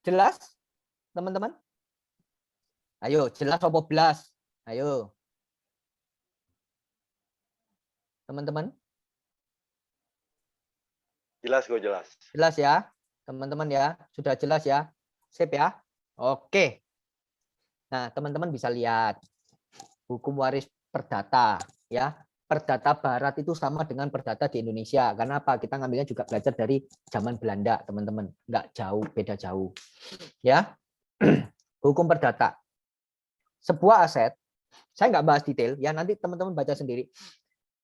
Jelas, teman-teman? Ayo, jelas apa belas? Ayo. Teman-teman? Jelas kok, jelas. Jelas ya, teman-teman ya. Sudah jelas ya. Sip ya. Oke. Nah, teman-teman bisa lihat hukum waris perdata ya. Perdata barat itu sama dengan perdata di Indonesia. Karena apa? Kita ngambilnya juga belajar dari zaman Belanda, teman-teman. Nggak jauh, beda jauh. Ya. Hukum perdata. Sebuah aset, saya nggak bahas detail ya, nanti teman-teman baca sendiri.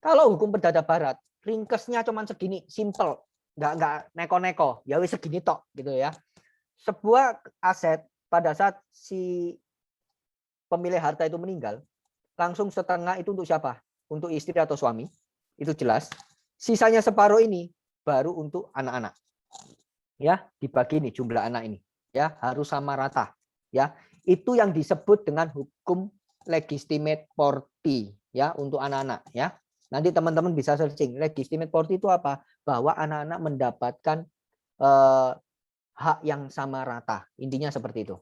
Kalau hukum perdata barat, ringkesnya cuma segini, simple, nggak neko-neko, ya wis segini tok gitu ya. Sebuah aset pada saat si pemilik harta itu meninggal, langsung setengah itu untuk siapa? Untuk istri atau suami, itu jelas. Sisanya separuh ini baru untuk anak-anak. Ya, dibagi nih jumlah anak ini, ya harus sama rata. Ya, itu yang disebut dengan hukum legitimate property, ya untuk anak-anak, ya. Nanti teman-teman bisa searching legitimate property itu apa? Bahwa anak-anak mendapatkan hak yang sama rata. Intinya seperti itu.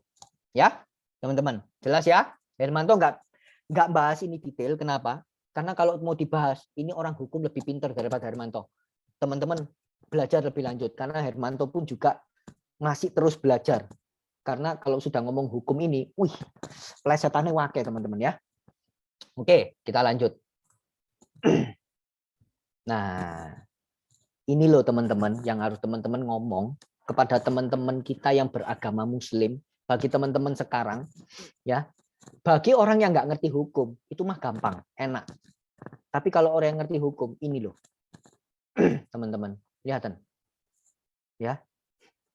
Ya, teman-teman. Jelas ya? Hermanto nggak bahas ini detail. Kenapa? Karena kalau mau dibahas, ini orang hukum lebih pintar daripada Hermanto. Teman-teman belajar lebih lanjut. Karena Hermanto pun juga masih terus belajar. Karena kalau sudah ngomong hukum ini, plesetannya wake teman-teman ya. Oke, kita lanjut. Nah, ini loh teman-teman yang harus teman-teman ngomong kepada teman-teman kita yang beragama Muslim, bagi teman-teman sekarang, ya, bagi orang yang nggak ngerti hukum itu mah gampang, enak. Tapi kalau orang yang ngerti hukum, ini loh, teman-teman, lihatan, ya,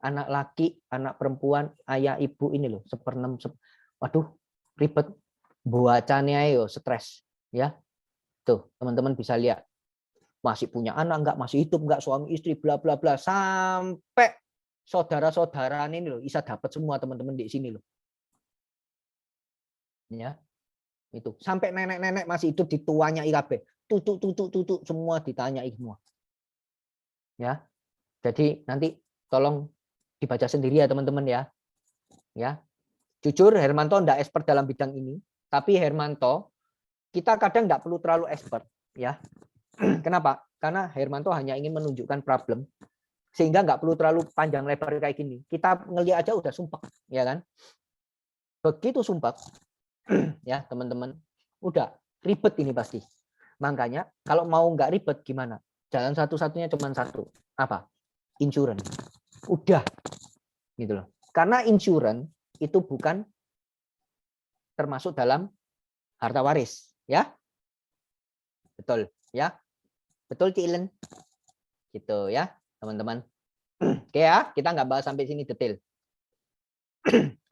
anak laki, anak perempuan, ayah, ibu ini loh, seperenam, waduh, ribet, buacannya ayo, stres, ya, tuh teman-teman bisa lihat. Masih punya anak enggak, masih hidup enggak, suami istri bla bla bla, sampai saudara-saudara ini loh bisa dapat semua teman-teman di sini loh. Ya. Itu sampai nenek-nenek masih hidup dituanya IKB. Tutuk semua ditanyai semua. Ya. Jadi nanti tolong dibaca sendiri ya teman-teman ya. Ya. Jujur Hermanto enggak expert dalam bidang ini, tapi Hermanto kita kadang enggak perlu terlalu expert ya. Kenapa? Karena Hermanto hanya ingin menunjukkan problem sehingga enggak perlu terlalu panjang lebar kayak gini. Kita ngelihat aja udah sumpek, ya kan? Begitu sumpek ya, teman-teman. Udah ribet ini pasti. Makanya kalau mau enggak ribet gimana? Jalan satu-satunya cuma satu. Apa? Insurance. Udah. Gitu loh. Karena insurance itu bukan termasuk dalam harta waris, ya. Betul, ya. Betul, Cilen. Gitu ya, teman-teman. Oke ya, kita nggak bahas sampai sini detail.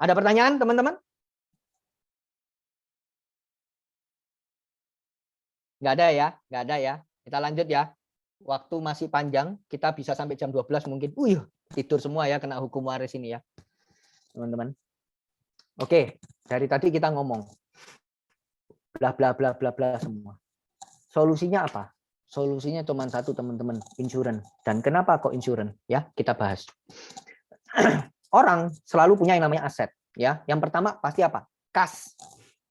Ada pertanyaan, teman-teman? Nggak ada ya, nggak ada ya. Kita lanjut ya. Waktu masih panjang, kita bisa sampai jam 12 mungkin. Tidur semua ya, kena hukum waris ini ya, teman-teman. Oke, dari tadi kita ngomong bla bla bla bla bla semua. Solusinya apa? Solusinya cuma satu, teman-teman, insurance. Dan kenapa kok insurance? Ya, kita bahas. Orang selalu punya yang namanya aset, ya. Yang pertama pasti apa? Kas,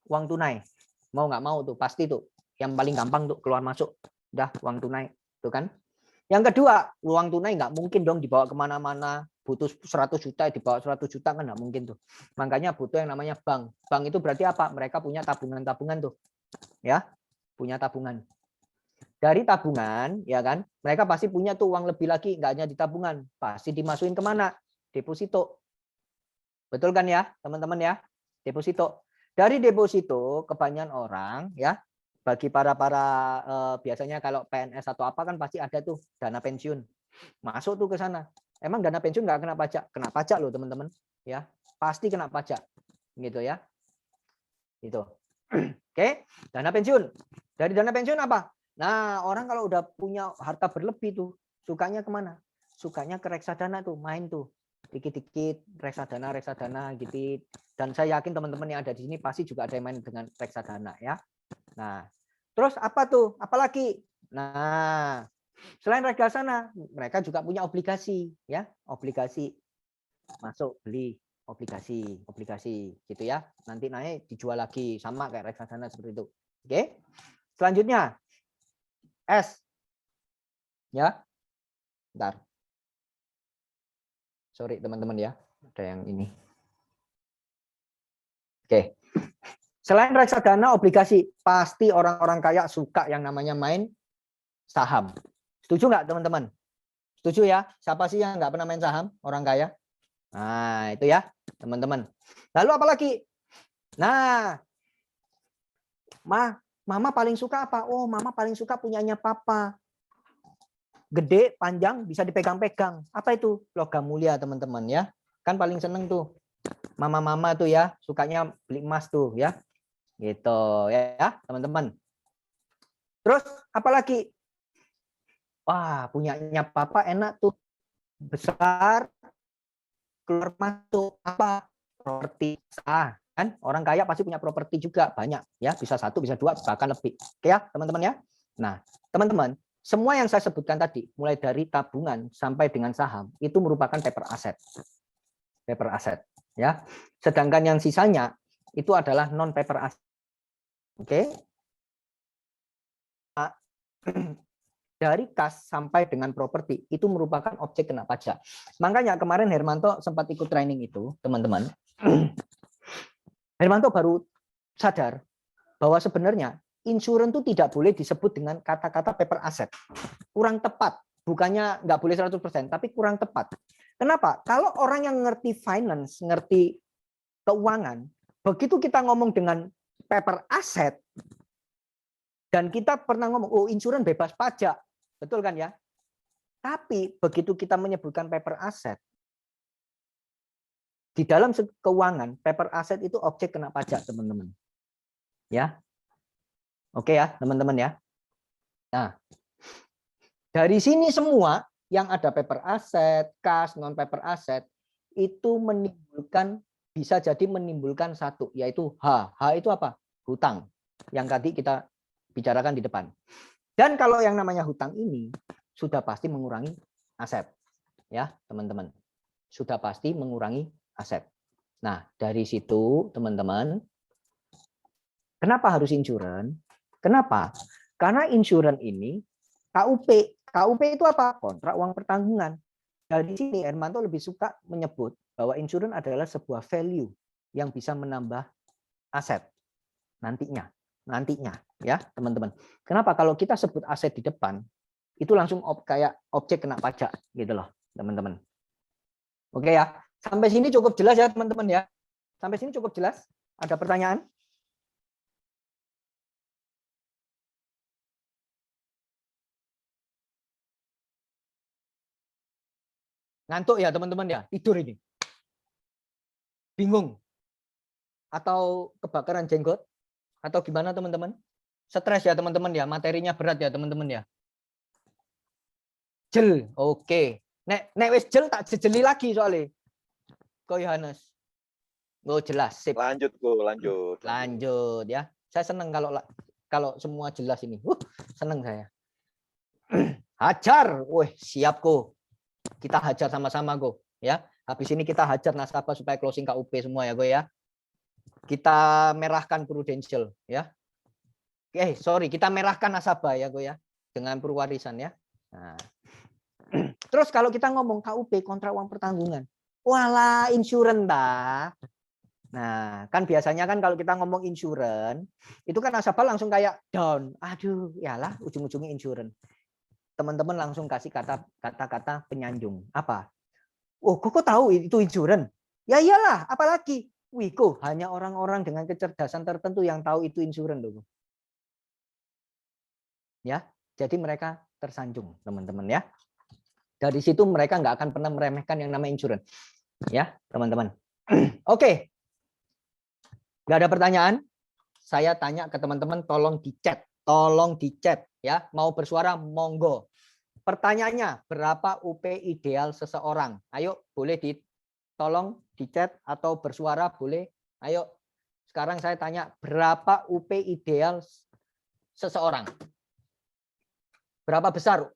uang tunai. Mau nggak mau tuh pasti tuh. Yang paling gampang tuh keluar masuk, udah uang tunai, tuh kan? Yang kedua, uang tunai nggak mungkin dong dibawa kemana-mana. Butuh 100 juta, dibawa 100 juta kan nggak mungkin tuh. Makanya butuh yang namanya bank. Bank itu berarti apa? Mereka punya tabungan-tabungan tuh, ya, punya tabungan. Dari tabungan, ya kan? Mereka pasti punya tuh uang lebih lagi, nggak hanya di tabungan, pasti dimasukin kemana? Deposito. Betul kan ya, teman-teman ya? Deposito. Dari deposito, kebanyakan orang, ya, bagi para biasanya kalau PNS atau apa kan pasti ada tuh dana pensiun. Masuk tuh ke sana. Emang dana pensiun nggak kena pajak? Kena pajak loh, teman-teman. Ya, pasti kena pajak. Gitu ya. Itu. Oke, dana pensiun. Dari dana pensiun apa? Nah, orang kalau udah punya harta berlebih tuh, sukanya kemana? Sukanya ke reksadana tuh, main tuh. Dikit-dikit reksadana gitu. Dan saya yakin teman-teman yang ada di sini pasti juga ada yang main dengan reksadana ya. Nah, terus apa tuh? Apalagi? Nah, selain reksadana, mereka juga punya obligasi, ya, obligasi. Masuk beli obligasi gitu ya. Nanti naik dijual lagi sama kayak reksadana seperti itu. Oke. Selanjutnya S. Ya. Bentar. Sorry teman-teman ya, ada yang ini. Oke. Selain reksadana, obligasi, pasti orang-orang kaya suka yang namanya main saham. Setuju nggak teman-teman? Setuju ya? Siapa sih yang nggak pernah main saham? Orang kaya? Nah, itu ya, teman-teman. Lalu apa lagi? Nah, mama paling suka apa? Oh, mama paling suka punyanya papa. Gede, panjang, bisa dipegang-pegang. Apa itu? Logam mulia, teman-teman ya. Kan paling seneng tuh. Mama-mama tuh ya, sukanya beli emas tuh ya. Gitu ya, teman-teman. Terus apa lagi? Wah, punyanya papa enak tuh. Besar, keluar masuk apa? Properti sah. Kan orang kaya pasti punya properti juga banyak ya, bisa 1, bisa 2, bahkan lebih. Oke ya, teman-teman ya. Nah, teman-teman, semua yang saya sebutkan tadi, mulai dari tabungan sampai dengan saham, itu merupakan paper asset. Paper asset ya. Sedangkan yang sisanya itu adalah non paper asset. Oke. Dari kas sampai dengan properti itu merupakan objek kena pajak. Makanya kemarin Hermanto sempat ikut training itu, teman-teman. Hermanto baru sadar bahwa sebenarnya insurance itu tidak boleh disebut dengan kata-kata paper asset. Kurang tepat. Bukannya nggak boleh 100%, tapi kurang tepat. Kenapa? Kalau orang yang ngerti finance, ngerti keuangan, begitu kita ngomong dengan paper asset, dan kita pernah ngomong, oh insurance bebas pajak. Betul kan ya? Tapi begitu kita menyebutkan paper asset, di dalam keuangan, paper asset itu objek kena pajak, teman-teman. Ya. Oke ya, teman-teman ya. Nah, dari sini semua yang ada paper asset, kas, non paper asset, itu menimbulkan, bisa jadi menimbulkan satu, yaitu H. H itu apa? Hutang. Yang tadi kita bicarakan di depan. Dan kalau yang namanya hutang ini sudah pasti mengurangi aset. Ya, teman-teman. Sudah pasti mengurangi aset. Nah, dari situ teman-teman, kenapa harus insurance? Kenapa? Karena insurance ini KUP. KUP itu apa? Kontrak uang pertanggungan. Dari sini Hermanto lebih suka menyebut bahwa insurance adalah sebuah value yang bisa menambah aset nantinya ya teman-teman. Kenapa kalau kita sebut aset di depan itu langsung kayak objek kena pajak gitu loh teman-teman. Oke ya, sampai sini cukup jelas ya teman-teman ya. Sampai sini cukup jelas? Ada pertanyaan? Ngantuk ya teman-teman ya, tidur ini. Bingung? Atau kebakaran jenggot? Atau gimana teman-teman? Stres ya teman-teman ya, materinya berat ya teman-teman ya. Jel, oke. Nek wis jel tak jejeli lagi soalnya. Ko Yohanes. Oh jelas, sip. Lanjut lanjut. Lanjut ya. Saya senang kalau semua jelas ini. Senang saya. Hajar, wih siap Ko. Kita hajar sama-sama Ko. Ya, habis ini kita hajar nasabah supaya closing KUP semua ya Ko ya. Kita merahkan prudential ya. Sorry, kita merahkan nasabah ya Ko ya dengan perwarisan ya. Nah. Terus kalau kita ngomong KUP kontrak uang pertanggungan, walah insurance dah. Nah, kan biasanya kan kalau kita ngomong insurance, itu kan nasabah langsung kayak down. Aduh, yalah ujung-ujungnya insurance. Teman-teman langsung kasih kata-kata penyanjung. Apa? Oh, kok tahu itu insurance? Ya iyalah, apalagi Wiko, hanya orang-orang dengan kecerdasan tertentu yang tahu itu insurance loh. Ya, jadi mereka tersanjung, teman-teman ya. Dari situ mereka nggak akan pernah meremehkan yang namanya insurance. Ya, teman-teman. Oke. Nggak ada pertanyaan? Saya tanya ke teman-teman, tolong di chat ya. Mau bersuara monggo. Pertanyaannya, berapa UP ideal seseorang? Ayo, boleh tolong di chat atau bersuara boleh. Ayo. Sekarang saya tanya, berapa UP ideal seseorang? Berapa besar?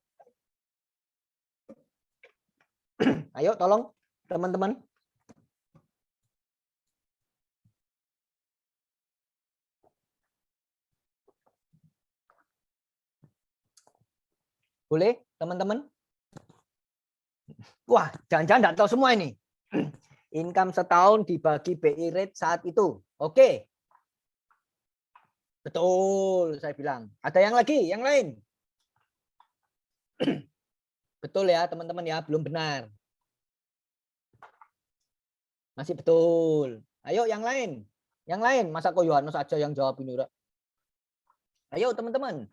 Ayo tolong teman-teman. Boleh teman-teman? Wah, jangan-jangan enggak tahu semua ini. Income setahun dibagi BI rate saat itu. Oke. Betul, saya bilang. Ada yang lagi? Yang lain? Betul ya teman-teman ya, belum benar. Masih betul. Ayo yang lain. Yang lain, masa kok Yohanes aja yang jawab ini, Ura? Ayo teman-teman.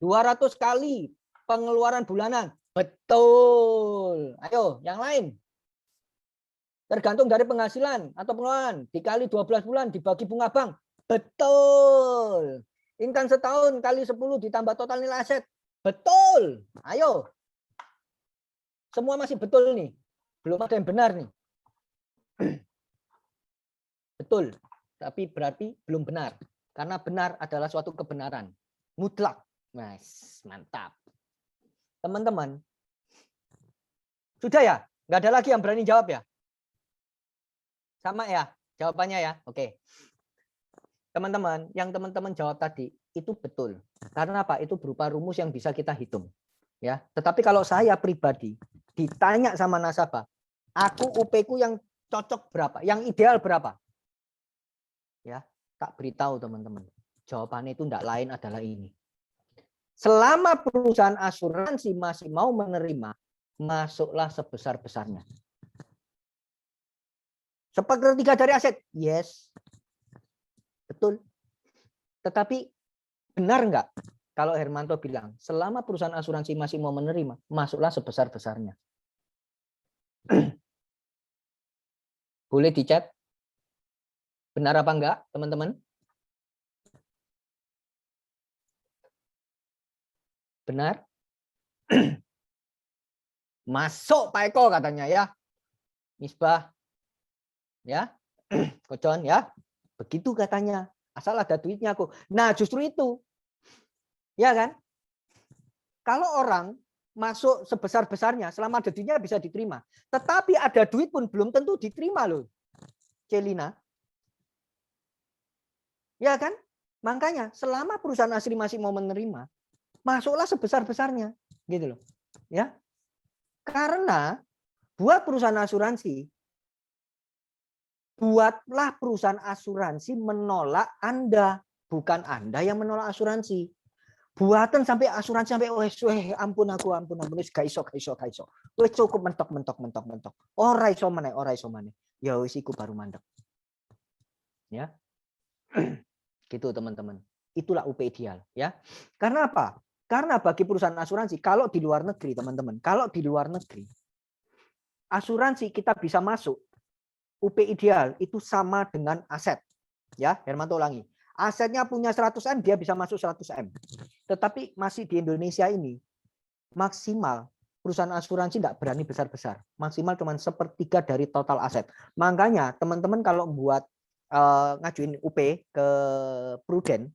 200 kali pengeluaran bulanan. Betul. Ayo yang lain. Tergantung dari penghasilan atau pengeluaran. Dikali 12 bulan dibagi bunga bank. Betul. Income setahun kali 10 ditambah total nilai aset. Betul. Ayo. Semua masih betul nih. Belum ada yang benar nih. Betul. Tapi berarti belum benar. Karena benar adalah suatu kebenaran. Mutlak. Mas, mantap. Teman-teman. Sudah ya? Nggak ada lagi yang berani jawab ya? Sama ya? Jawabannya ya? Oke. Teman-teman, yang teman-teman jawab tadi itu betul. Karena apa? Itu berupa rumus yang bisa kita hitung. Ya. Tetapi kalau saya pribadi ditanya sama nasabah, aku UP-ku yang cocok berapa? Yang ideal berapa? Ya, tak beritahu teman-teman. Jawabannya itu tidak lain adalah ini. Selama perusahaan asuransi masih mau menerima, masuklah sebesar-besarnya. Sepertiga dari aset, yes. Betul. Tetapi benar enggak kalau Hermanto bilang, selama perusahaan asuransi masih mau menerima, masuklah sebesar-besarnya. Boleh di-chat? Benar apa enggak, teman-teman? Benar? Masuk Pak Eko katanya ya. Misbah. Ya. Kocon ya. Begitu katanya. Asal ada duitnya aku. Nah, justru itu. Ya kan? Kalau orang masuk sebesar-besarnya, selama ada duitnya bisa diterima. Tetapi ada duit pun belum tentu diterima loh. Celina? Ya kan? Makanya selama perusahaan asli masih mau menerima, masuklah sebesar-besarnya, gitu loh. Ya. Karena buat perusahaan asuransi, buatlah perusahaan asuransi menolak Anda, bukan Anda yang menolak asuransi. Buatan sampai asuransi sampai ampun wis gak iso. Wis cukup mentok. Ora iso meneh. Ya wis iku baru mandek. Ya. Gitu teman-teman. Itulah UP ideal ya. Karena apa? Karena bagi perusahaan asuransi kalau di luar negeri teman-teman, kalau di luar negeri asuransi kita bisa masuk UP ideal itu sama dengan aset. Ya, Hermanto ulangi. Asetnya punya 100M, dia bisa masuk 100M. Tetapi masih di Indonesia ini, maksimal perusahaan asuransi tidak berani besar-besar. Maksimal cuma 1/3 dari total aset. Makanya teman-teman kalau buat ngajuin UP ke Prudent,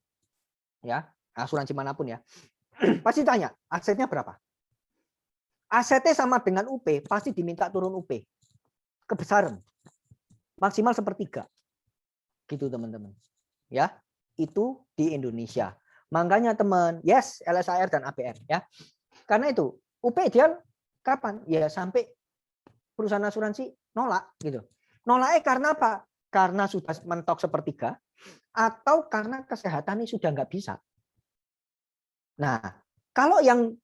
ya asuransi manapun ya, pasti tanya, asetnya berapa? Asetnya sama dengan UP, pasti diminta turun UP. Kebesaran. Maksimal 1/3. Gitu teman-teman. Ya. Itu di Indonesia. Makanya teman, yes LSAR dan APR ya. Karena itu UP ideal kapan? Ya sampai perusahaan asuransi nolak gitu. Nolaknya karena apa? Karena sudah mentok 1/3 atau karena kesehatan ini sudah nggak bisa. Nah, kalau yang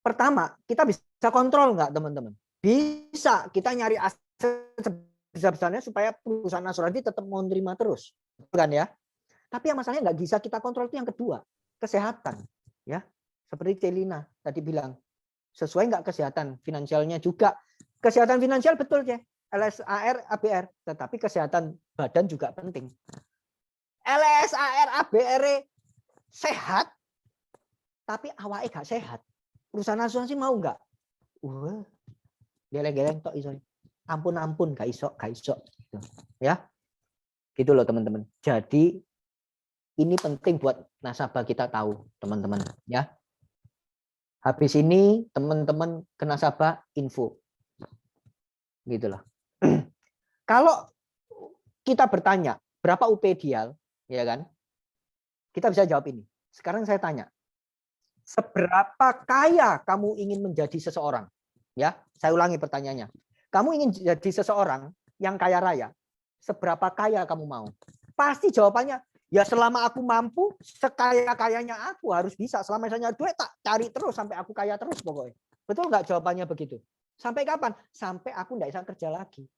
pertama kita bisa kontrol nggak teman-teman? Bisa, kita nyari aset sebesar-besarnya supaya perusahaan asuransi tetap mau terima terus, kan ya? Tapi yang masalahnya nggak bisa kita kontrol itu yang kedua, kesehatan, ya. Seperti Celina tadi bilang, sesuai nggak kesehatan finansialnya juga. Kesehatan finansial betul ya, LSAR, ABR, tetapi kesehatan badan juga penting. LSAR, ABR sehat, tapi awalnya nggak sehat. Perusahaan asuransi mau nggak? Geleng-geleng tok iso. Ampun, gak iso. Ya, gitu loh teman-teman. Jadi ini penting buat nasabah kita tahu, teman-teman. Ya, habis ini teman-teman ke nasabah info, gitu loh. Kalau kita bertanya berapa UP ideal, ya kan? Kita bisa jawab ini. Sekarang saya tanya, seberapa kaya kamu ingin menjadi seseorang? Ya, saya ulangi pertanyaannya. Kamu ingin jadi seseorang yang kaya raya, seberapa kaya kamu mau? Pasti jawabannya, ya selama aku mampu, sekaya-kayanya aku harus bisa. Selama misalnya duit tak cari terus sampai aku kaya terus pokoknya. Betul nggak jawabannya begitu? Sampai kapan? Sampai aku nggak bisa kerja lagi.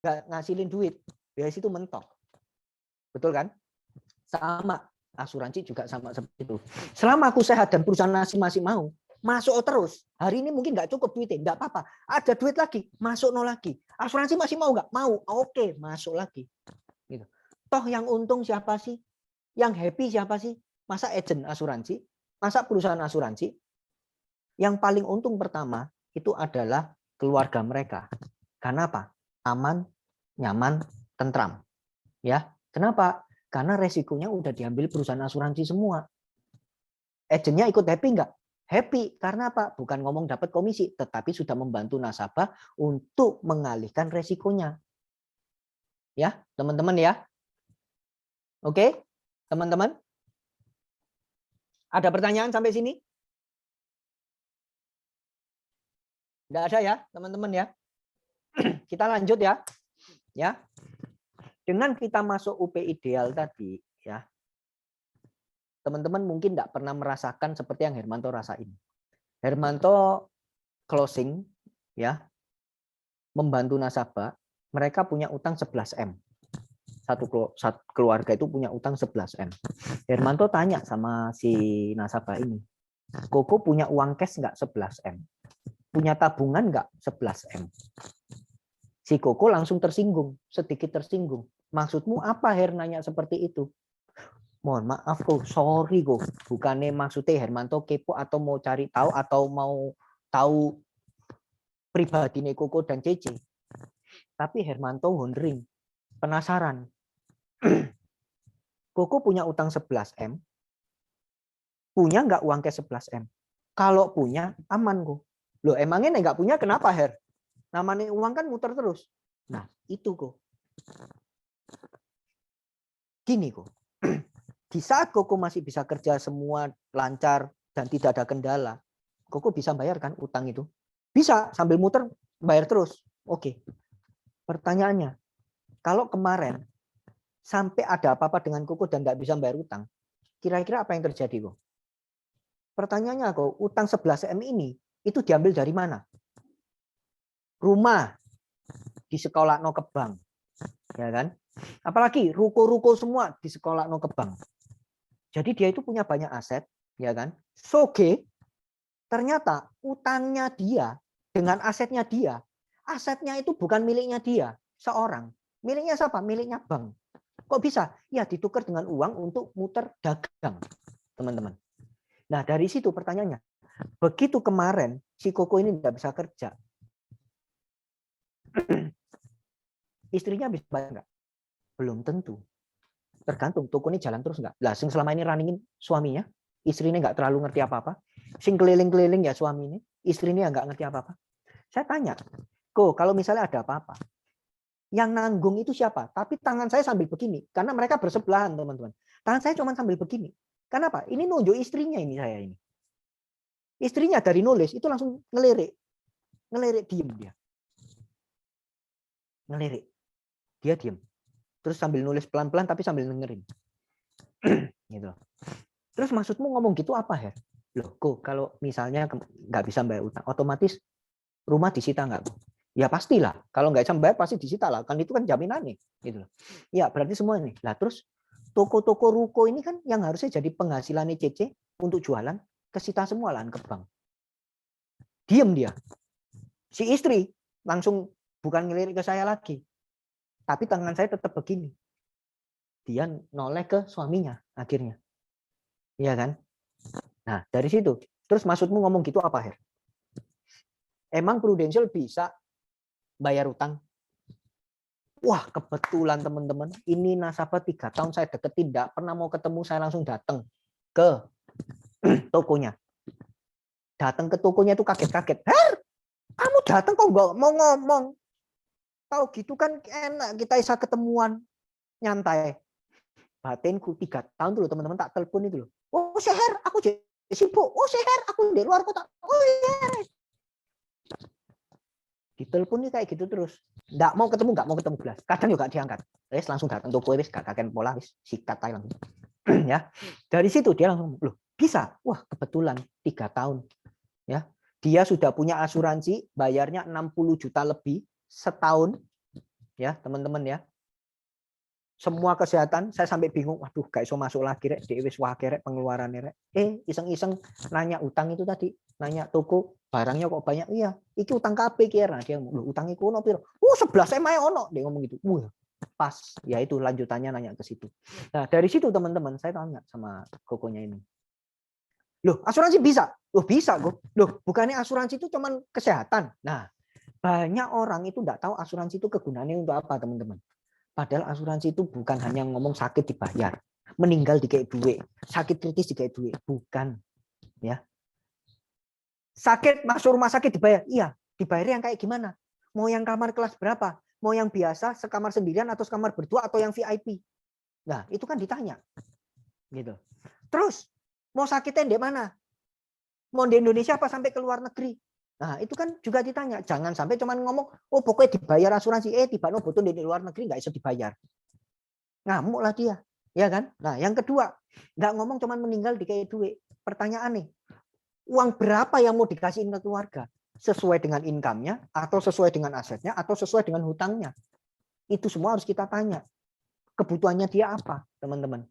Nggak ngasilin duit. Ya situ mentok. Betul kan? Sama. Asuransi juga sama seperti itu. Selama aku sehat dan perusahaan masih mau, masuk terus. Hari ini mungkin nggak cukup duitnya, nggak apa-apa. Ada duit lagi, masuk lagi. Asuransi masih mau nggak? Mau. Oke, masuk lagi. Gitu. Toh yang untung siapa sih? Yang happy siapa sih? Masa agent asuransi? Masa perusahaan asuransi? Yang paling untung pertama itu adalah keluarga mereka. Karena apa? Aman, nyaman, tentram. Ya, kenapa? Karena resikonya udah diambil perusahaan asuransi semua. Agentnya ikut happy nggak? Happy. Karena apa? Bukan ngomong dapat komisi, tetapi sudah membantu nasabah untuk mengalihkan resikonya. Ya, teman-teman ya. Oke, teman-teman. Ada pertanyaan sampai sini? Tidak ada ya, teman-teman ya. Kita lanjut ya. Ya. Dengan kita masuk UP ideal tadi, ya. Teman-teman mungkin tidak pernah merasakan seperti yang Hermanto rasain. Hermanto closing, ya, membantu nasabah. Mereka punya utang 11M. Satu keluarga itu punya utang 11M. Hermanto tanya sama si nasabah ini, Koko punya uang cash nggak 11M? Punya tabungan nggak 11M? Si Koko langsung tersinggung, sedikit tersinggung. Maksudmu apa Her nanya seperti itu? Mohon maaf kok, sorry kok. Bukannya maksudnya Hermanto kepo atau mau cari tahu atau mau tahu pribadi Koko dan Cece. Tapi Hermanto wondering, penasaran. Koko punya utang 11M, punya nggak uang cash 11M? Kalau punya, aman kok. Loh emangnya nggak punya kenapa Her? Namanya uang kan muter terus. Nah itu kok. Gini kok. Di saat Koko masih bisa kerja semua lancar dan tidak ada kendala, Koko bisa bayar kan utang itu? Bisa, sambil muter bayar terus. Oke. Pertanyaannya, kalau kemarin sampai ada apa-apa dengan Koko dan nggak bisa bayar utang, kira-kira apa yang terjadi kok? Pertanyaannya kok, utang 11 M ini itu diambil dari mana? Rumah di sekolah no ke bank, ya kan? Apalagi ruko-ruko semua di sekolah no ke bank. Jadi dia itu punya banyak aset, ya kan? Soge, ternyata utangnya dia dengan asetnya dia, asetnya itu bukan miliknya dia seorang, miliknya siapa? Miliknya bank. Kok bisa? Ya ditukar dengan uang untuk muter dagang, teman-teman. Nah dari situ pertanyaannya, begitu kemarin si Koko ini tidak bisa kerja, istrinya bisa bayar nggak? Belum tentu. Tergantung toko ini jalan terus nggak. Lah, sing selama ini runningin suaminya, istrinya nggak terlalu ngerti apa-apa. Sing keliling-keliling ya suami ini, istrinya nggak ngerti apa-apa. Saya tanya, kok kalau misalnya ada apa-apa, yang nanggung itu siapa? Tapi tangan saya sambil begini, karena mereka bersebelahan teman-teman. Tangan saya cuma sambil begini. Kenapa? Ini nunjuk istrinya ini saya ini. Istrinya dari nulis itu langsung ngelirik, diem dia, ngelirik, dia diem. Terus sambil nulis pelan-pelan tapi sambil dengerin. Gitu. Terus maksudmu ngomong gitu apa, Her? Loh, kok kalau misalnya nggak bisa bayar utang, otomatis rumah disita nggak? Ya pastilah. Kalau nggak bisa bayar pasti disita lah. Kan itu kan jaminannya. Gitu. Ya berarti semua ini. Lah terus toko-toko ruko ini kan yang harusnya jadi penghasilan CC untuk jualan, kesita semua lah ke bank. Diem dia. Si istri langsung bukan ngelirik ke saya lagi. Tapi tangan saya tetap begini. Dia noleh ke suaminya akhirnya. Iya kan? Nah, dari situ. Terus maksudmu ngomong gitu apa, Her? Emang Prudential bisa bayar utang? Wah, kebetulan teman-teman. Ini nasabah 3 tahun saya deketin. Tidak pernah mau ketemu, saya langsung datang ke tokonya. Datang ke tokonya itu kaget-kaget. Her, kamu datang kok nggak mau ngomong? Tahu gitu kan enak kita bisa ketemuan nyantai. Batinku 3 tahun dulu teman-teman tak telepon itu loh. Oh Seher, aku sibuk. Oh Seher, aku di luar kota. Oh iya. Ditelepon nih kayak gitu terus. Nggak mau ketemu belas. Kadang juga diangkat. Wes langsung datang toko wes gak kakek pola wes sikat aja langsung. Ya. Dari situ dia langsung loh bisa. Wah kebetulan 3 tahun. Ya. Dia sudah punya asuransi bayarnya 60 juta lebih setahun. Ya teman-teman ya. Semua kesehatan saya sampai bingung, waduh gak iso masuk lagi rek, wis wake rek pengeluarannya rek. Iseng-iseng nanya utang itu tadi, nanya toko barangnya kok banyak. Iya, iki utang KP kira. Dia ngomong, utang iku ono piro? 11 emang ono, dia ngomong gitu. Pas. Ya itu lanjutannya nanya ke situ. Nah, dari situ teman-teman saya tanya sama kokonya ini. Loh, asuransi bisa? Loh, bisa kok. Loh, bukannya asuransi itu cuman kesehatan. Nah, banyak orang itu enggak tahu asuransi itu kegunaannya untuk apa, teman-teman. Padahal asuransi itu bukan hanya ngomong sakit dibayar, meninggal dikasih duit, sakit kritis dikasih duit, bukan, ya. Sakit masuk rumah sakit dibayar, iya, dibayar yang kayak gimana? Mau yang kamar kelas berapa? Mau yang biasa sekamar sendirian atau sekamar berdua atau yang VIP? Nah, itu kan ditanya, gitu. Terus mau sakitnya di mana? Mau di Indonesia apa sampai ke luar negeri? Nah, itu kan juga ditanya. Jangan sampai cuman ngomong, oh pokoknya dibayar asuransi. Tiba-tiba betul di luar negeri nggak bisa dibayar. Ngamuk lah dia. Ya kan? Nah, yang kedua, nggak ngomong cuman meninggal dikasih duit. Pertanyaan nih, uang berapa yang mau dikasihin ke keluarga? Sesuai dengan income-nya, atau sesuai dengan asetnya, atau sesuai dengan hutangnya. Itu semua harus kita tanya. Kebutuhannya dia apa, teman-teman.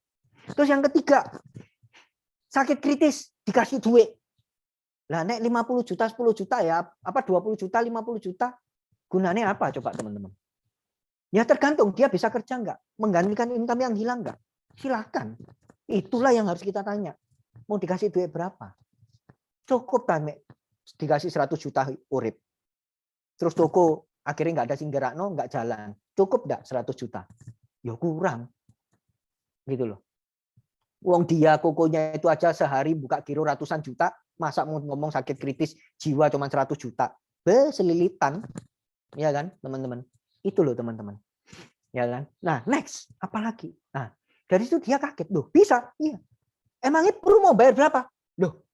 Terus yang ketiga, sakit kritis dikasih duit. Lah nek 50 juta, 10 juta ya, apa 20 juta, 50 juta, gunanya apa coba teman-teman? Ya tergantung dia bisa kerja enggak, menggantikan income yang hilang enggak? Silakan. Itulah yang harus kita tanya. Mau dikasih duit berapa? Cukup kan dikasih 100 juta urip. Terus toko akhirnya enggak ada sing gerakno, enggak jalan. Cukup enggak 100 juta? Ya kurang. Gitu loh. Uang dia kokonya itu aja sehari buka giro ratusan juta, masa mau ngomong sakit kritis jiwa cuma 100 juta. Selilitan. Ya kan, teman-teman? Itu loh, teman-teman. Ya kan? Nah, next, apalagi? Nah, dari situ dia kaget, loh, bisa? Iya. Emangnya Pru mau bayar berapa? Loh,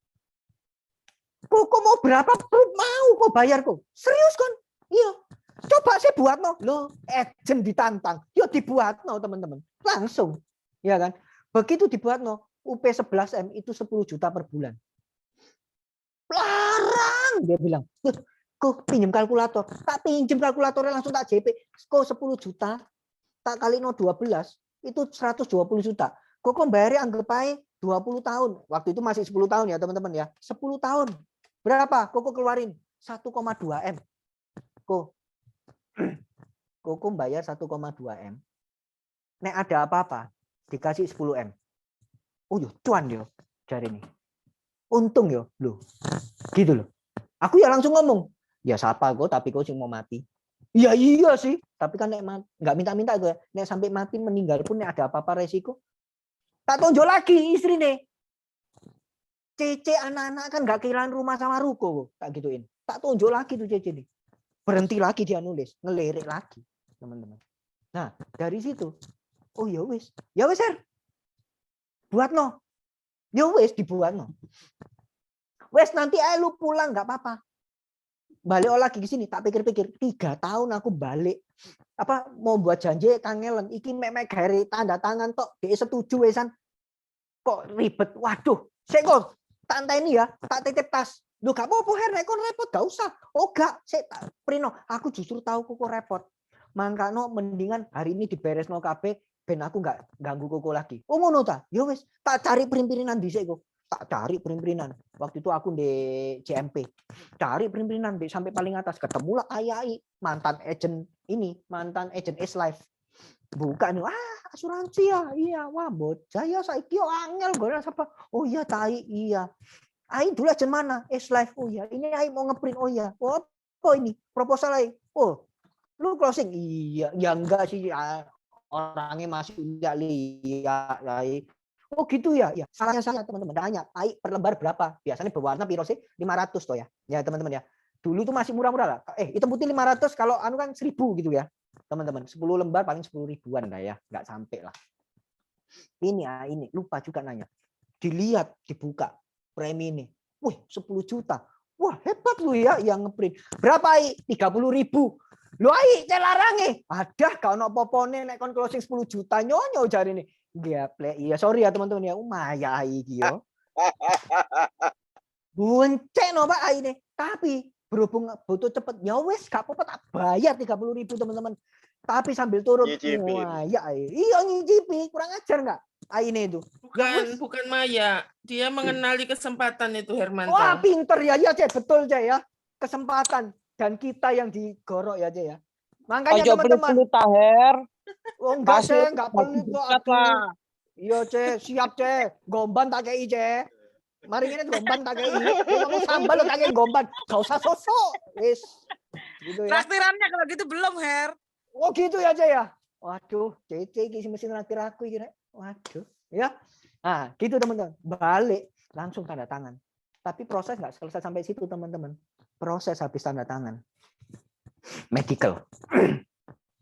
kok mau berapa? Pru mau kok bayar kok. Serius kan? Iya. Coba saya buat no. Loh, agent ditantang. Yuk dibuat no, teman-teman. Langsung. Ya kan? Begitu dibuat no, UP 11M itu 10 juta per bulan. Larang, dia bilang. Kok pinjam kalkulator? Tak pinjam kalkulatornya langsung tak JP. Kok 10 juta? Tak kali no 12 itu 120 juta. Kok bayarnya anggap aja 20 tahun. Waktu itu masih 10 tahun ya teman-teman ya. 10 tahun. Berapa? Kok keluarin 1,2 M. Kok bayar 1,2 M. Nek ada apa-apa dikasih 10 M. Oh yo cuan yo cari ini. Untung yo loh. Gitu loh. Aku ya langsung ngomong, ya siapa kok tapi kok sih mau mati. Ya iya sih, tapi kan nek nggak minta-minta gue. Nek sampai mati meninggal pun nek ada apa-apa resiko. Tak tonjol lagi istri nih. Cece anak-anak kan nggak kehilangan rumah sama ruko, tak gituin. Tak tonjol lagi tuh Cece nih. Berhenti lagi dia nulis, ngelirik lagi, teman-teman. Nah, dari situ, oh ya wis, Her. Buat no. Ya wis dibuat no. Wes nanti lu pulang nggak apa-apa. Balik lagi ke sini, tak pikir-pikir 3 tahun aku balik. Apa mau buat janji kangelen iki mek gawe tanda tangan tok, dia setuju wesan. Kok ribet. Waduh, saya kok tak ini ya, tak titip tas. Loh gak apa-apa Her, nek kon repot gak usah. Oh gak, saya Prino, aku justru tahu kok repot. Mangkano mendingan hari ini diberesno kabeh ben aku gak ganggu koko lagi. Oh ngono ta? Ya wis, tak cari print-printan dhisik kok. Tak cari print-printan. Waktu itu aku di JMP. Cari print-printan sampai paling atas, ketemulah Ayai, mantan agent ini, mantan agent S-Life. Bukan, asuransi ya, iya, wah bocah ya saiki yo angel gue apa? Oh iya tai, iya. Ai dulu agent mana? S-Life. Oh iya, ini Ai mau ngeprint. Oh iya. Oh, apa ini? Proposal Ai. Oh, lu closing? Iya, ya enggak sih, orangnya masih enggak lihat Ai. Oh gitu ya, ya. Salahnya saya teman-teman. Tanya, Ai per lembar berapa? Biasanya berwarna piro sih? 500 toh ya. Ya teman-teman ya. Dulu itu masih murah-murah lah. Hitam putih 500, kalau anu kan 1000 gitu ya. Teman-teman, 10 lembar paling 10 ribuan lah ya, nggak sampai lah. Ini lupa juga nanya. Dilihat, dibuka premi ini. Wih, 10 juta. Wah, hebat lu ya yang ngeprint. Berapa, Ai? 30.000. Lu Ai, celarange. Ada kau no popone nek kon closing 10 juta nyonyo jari ini. Iya, sorry ya teman-teman ya. Maya Ai iki yo. Buncek no Pak Ai ini. Tapi berhubung butuh cepet, ya wes gak apa-apa tak bayar 30.000 teman-teman. Tapi sambil turun, wah ya iya ngicipi, kurang ajar nggak? Ini itu. Bukan Maya, dia mengenali kesempatan itu Hermanto. Wah pinter ya, ya Cek, betul Cek ya. Kesempatan dan kita yang digorok ya Cek ya. Makanya teman-teman. Oh enggak Cek, enggak pelit kok. Iya Cek, siap Cek. Gomban tak kei Cek. Mari ini gomban tak kei. Ngomong sambal lo tak kei gomban. Gak usah sosok. Wis. Gitu ya. Traktirannya kalau gitu belum Her. Oh gitu ya Cek ya. Waduh, Cece iki mesin traktir aku iki rek. Waduh, ya. Nah, gitu teman-teman. Balik langsung tanda tangan. Tapi proses nggak selesai sampai situ teman-teman. Proses habis tanda tangan. Medical.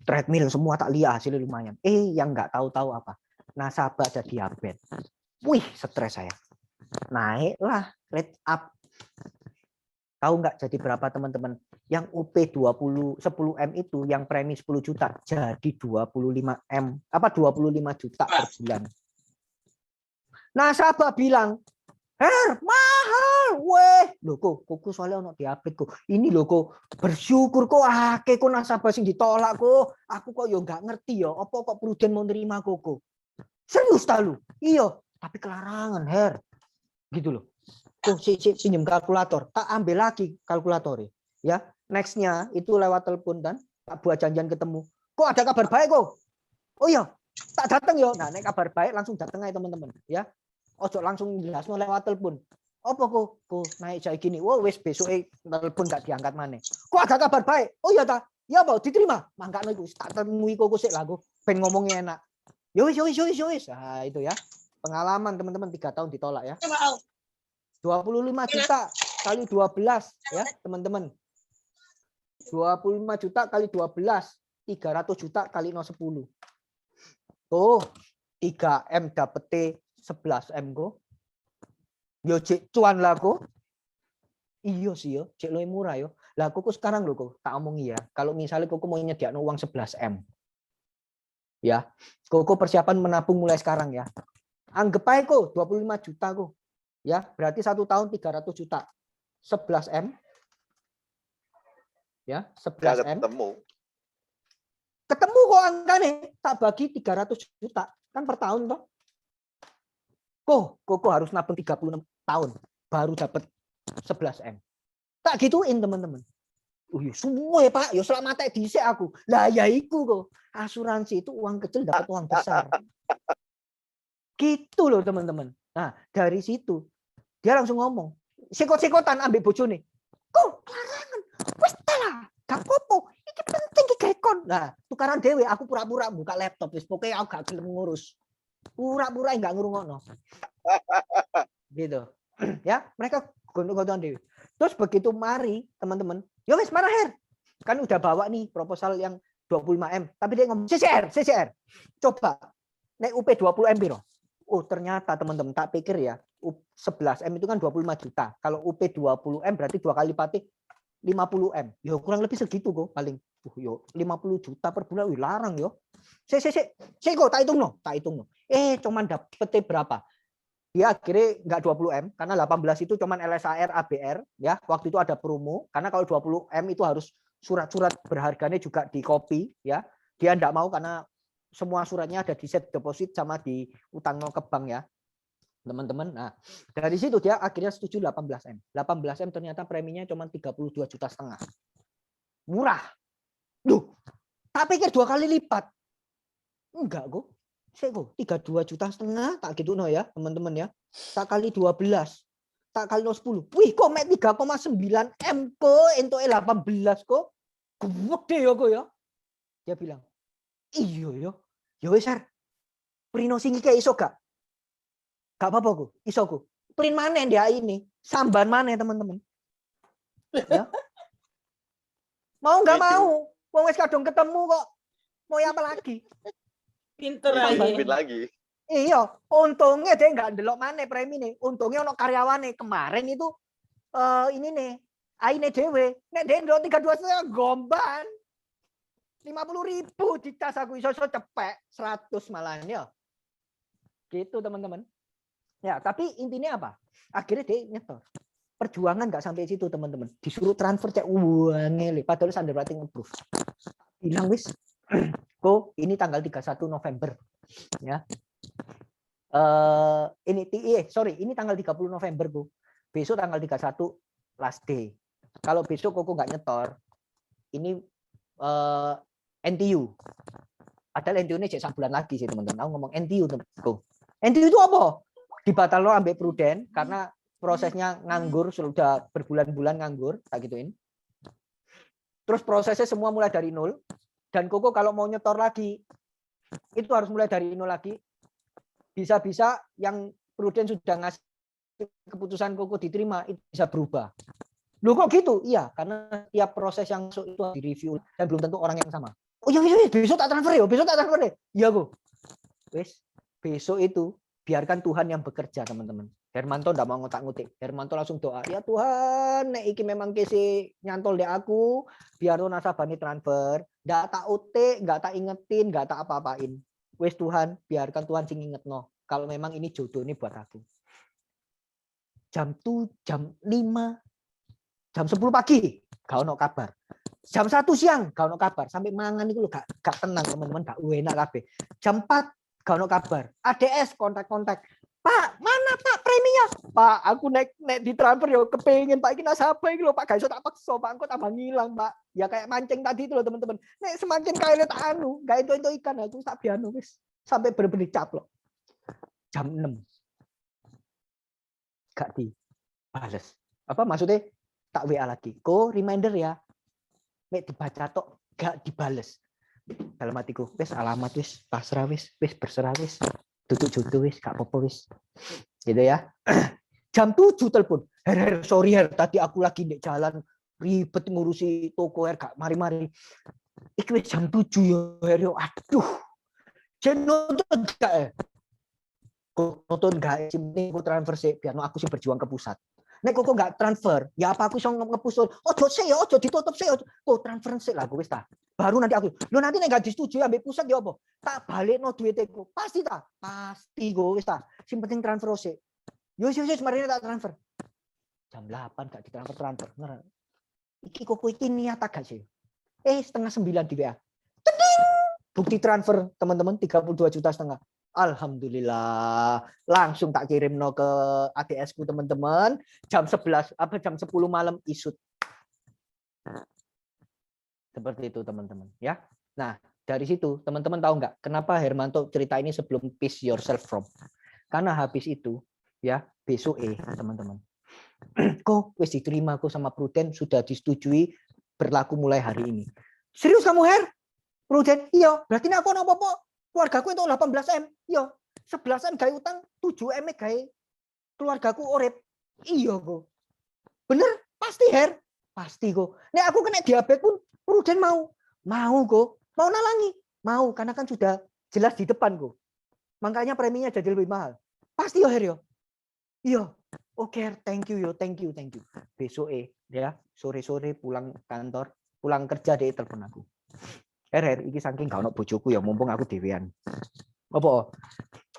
Treadmill semua tak lihat hasilnya lumayan. Yang nggak tahu-tahu apa. Nasabah ada diabetes. Wih, stres saya. Naiklah rate up. Tahu nggak jadi berapa teman-teman? Yang UP 10M itu yang premi 10 juta jadi 25M, 25 juta per bulan. Nasabah bilang, Her, mahal, weh. Loh kok soalnya ono diabetes kok. Ini loh kok bersyukur kok akeh kok nasabah sing ditolak kok. Aku kok yo nggak ngerti yo, apa kok prudent mau nerima kok. Serius ta lu? Iya, tapi kelarangan, Her. Gitu loh. Si pinjam kalkulator, tak ambil lagi kalkulatornya. Ya, nextnya itu lewat telepon dan tak buat janjian ketemu. Kok ada kabar baik kok? Oh iya, tak datang yo. Nah, nek kabar baik langsung datang aja teman-teman. Ya, ojo langsung jelasno lewat telepon. Apa kok naik kayak gini? Wah, wes besok telepon gak diangkat mana? Kok ada kabar baik? Oh iya ta? Ya apa diterima? Mangkano iku tak temui kok sik lah kok. Ben ngomongnya enak. Yo wis. Nah, itu ya. Pengalaman teman-teman 3 tahun ditolak ya. 25 juta kali 12 ya, teman-teman. 25 juta kali 12 300 juta kali 0,10. Tuh, 3M dapet 11M kok. Yo cek cuan lah kok. Iya sih yo, cek luwih murah yo. Lah kok sekarang lho kok tak omongi ya. Kalau misalnya kok mau nyediakno uang 11M. Ya. Kok persiapan menabung mulai sekarang ya. Anggap aja kok 25 juta kok. Ya, berarti 1 tahun 300 juta. 11M. Ya, Nggak 11M. ketemu. Kok angkanya tak bagi 300 juta. Kan per tahun toh. Kok harus nabung 36 tahun baru dapat 11M. Tak gituin teman-teman. Iya semua ya Pak, ya selamat dhisik aku. Lah ya iku kok. Asuransi itu uang kecil dapat uang besar. Gitu loh teman-teman. Nah, dari situ dia langsung ngomong, sikot-sikotan ambek bojone. Kok larangan. Wis lah, gak apa-apa. Iki penting iki gekon. Nah, tukaran dhewe aku pura-pura buka laptop wis pokoke aku gak gelem ngurus. Pura-pura enggak ngurungokno. Gitu. Ya, mereka gontok-gontokan dhewe. Terus begitu mari, teman-teman, ya wis mana Her? Kan udah bawa nih proposal yang 25M, tapi dia ngomong CCR. Coba naik UP 20M piro? Oh, ternyata teman-teman tak pikir ya, 11M itu kan 25 juta. Kalau UP 20M berarti 2 kali lipatnya 50M. Ya kurang lebih segitu kok paling. Yo 50 juta per bulan, wih larang yo. Saya kok tak hitung no. Cuman dapetnya berapa? Dia akhirnya nggak 20M karena 18 itu cuman LSAR ABR ya. Waktu itu ada promo karena kalau 20M itu harus surat-surat berharganya juga di copy ya. Dia enggak mau karena semua suratnya ada di set deposit sama di utang ke bank ya. Teman-teman. Nah, dari situ dia akhirnya setuju 18M. 18M ternyata preminya cuma 32,5 juta. Murah. Duh, tak pikir 2 kali lipat. Enggak kok. Saya kok 32,5 juta tak gitu no ya, teman-teman ya. Tak kali 12. Tak kali 10. Wih, kok mek 3,9M kok entuk 18 kok. Gede ya kok ya. Dia bilang, "Iya ya. Ya wis, Sar. Prino sing iki iso gak?" Gak apa-apa kok, iso kok. Print mana dia ini? Samban mana teman-teman? Ya. Mau nggak mau? Wong wis kadung ketemu kok. Mau apa lagi? Pinter Sambil aja. lagi. Iya, untungnya dia nggak ndelok mana premi nih. Untungnya ono karyawane kemarin itu ini nih, aine dhewe. Nek dia ndelok 32 gomban. 50.000 dicas aku iso cepek 100 malahan ya. Gitu teman-teman. Ya, tapi intinya apa? Akhirnya dia nyetor. Perjuangan nggak sampai situ teman-teman. Disuruh transfer cek ngele. Padahal underwriting approve. Bilang wis, kok ini tanggal 31 November. Ya. Ini tanggal 30 November Bu. Besok tanggal 31 last day. Kalau besok kok nggak nyetor, ini NTU. Padahal NTU ini cek 1 bulan lagi sih teman-teman. Aku ngomong NTU tuh. NTU itu apa? Dibatalno ambek Prudent karena prosesnya nganggur, sudah berbulan-bulan nganggur, tak gituin. Terus prosesnya semua mulai dari nol. Dan Koko kalau mau nyetor lagi, itu harus mulai dari nol lagi. Bisa-bisa yang Prudent sudah ngasih keputusan Koko diterima, itu bisa berubah. Loh kok gitu? Iya, karena tiap proses yang masuk itu direview dan belum tentu orang yang sama. Oh iya, besok tak transfer ya, Iya kok. Wes, besok itu biarkan Tuhan yang bekerja teman-teman. Hermanto enggak mau ngotak-ngutik. Hermanto langsung doa, ya Tuhan, nek iki memang kese nyantol dek aku, biar nasabahnya transfer, enggak tak utik, enggak tak ingetin, enggak tak apa-apain. Wes Tuhan, biarkan Tuhan sing ingetno. Kalau memang ini jodoh ini buat aku. Jam 5, jam 10 pagi, gak ono kabar. Jam 1 siang, gak ono kabar. Sampai mangan itu gak tenang teman-teman, gak enak kabeh. Jam 4, gak ono kabar. ADS kontak-kontak. Pak, mana Pak preminya? Pak, aku naik di transfer ya kepengen Pak iki nasabah iki lho Pak, gak iso tak paksa Pak, engko tambah ngilang Pak. Ya kayak mancing tadi itu loh teman-teman. Nek semakin kaya tak anu, gak itu ikan aku tak biano wis. Sampai bener-bener caplok. Jam 6. Gak dibales. Apa maksudnya? Tak WA lagi. Ko reminder ya. Nek dibaca tok gak dibales. Dalam hatiku, wis alamat wis, pasrah wis berserah wis. Tutup jodoh wis, gak apa-apa wis. Gitu ya. Jam 7 telepon. Her, sorry Her, tadi aku lagi di jalan ribet ngurusi toko Her, gak mari-mari. Iki wis jam 7 yo, Her yo. Aduh. Jen nonton gak ya? Kok nonton gak sing ku transfer sih biar aku sih berjuang ke pusat. Nek kok nggak transfer, ya apa aku iso ngepusul? Ojo sih ya, ojo ditutup sih. Kok transfer sih lah wis ta. Baru nanti aku. Lo nanti nek gak disetujui ambek pusat ya apa? Tak balikno duitku. Pasti ta? Pasti go wis ta. Sing penting transfer sih. Yo marine tak transfer. Jam 8 gak ditransfer. Iki kok iki niat agak sih. 8:30 di WA. Teding! Bukti transfer teman-teman 32,5 juta. Alhamdulillah. Langsung tak kirimno ke ATS-ku teman-teman. Jam 11 jam 10 malam isut. Seperti itu teman-teman ya. Nah, dari situ teman-teman tahu nggak kenapa Hermanto cerita ini sebelum peace yourself from? Karena habis itu ya besok teman-teman. Kok wis diterima aku sama Pruden sudah disetujui berlaku mulai hari ini. Serius kamu Her? Pruden? Iya, berarti aku apa-apa. Keluargaku itu 18 M. Iya, 11 M gawe utang, 7 M gawe keluargaku urip. Iya kok. Bener? Pasti Her? Pasti kok. Nek aku kena diabetes pun Pruden mau. Mau kok. Mau nalangi. Mau karena kan sudah jelas di depan kok. Makanya preminya jadi lebih mahal. Pasti yo Her yo. Iya. Oke, thank you yo, thank you. Besok ya, sore-sore pulang kantor, pulang kerja deh telepon aku. Her, iki saking gak ono bojoku ya, mumpung aku dhewean. Apa?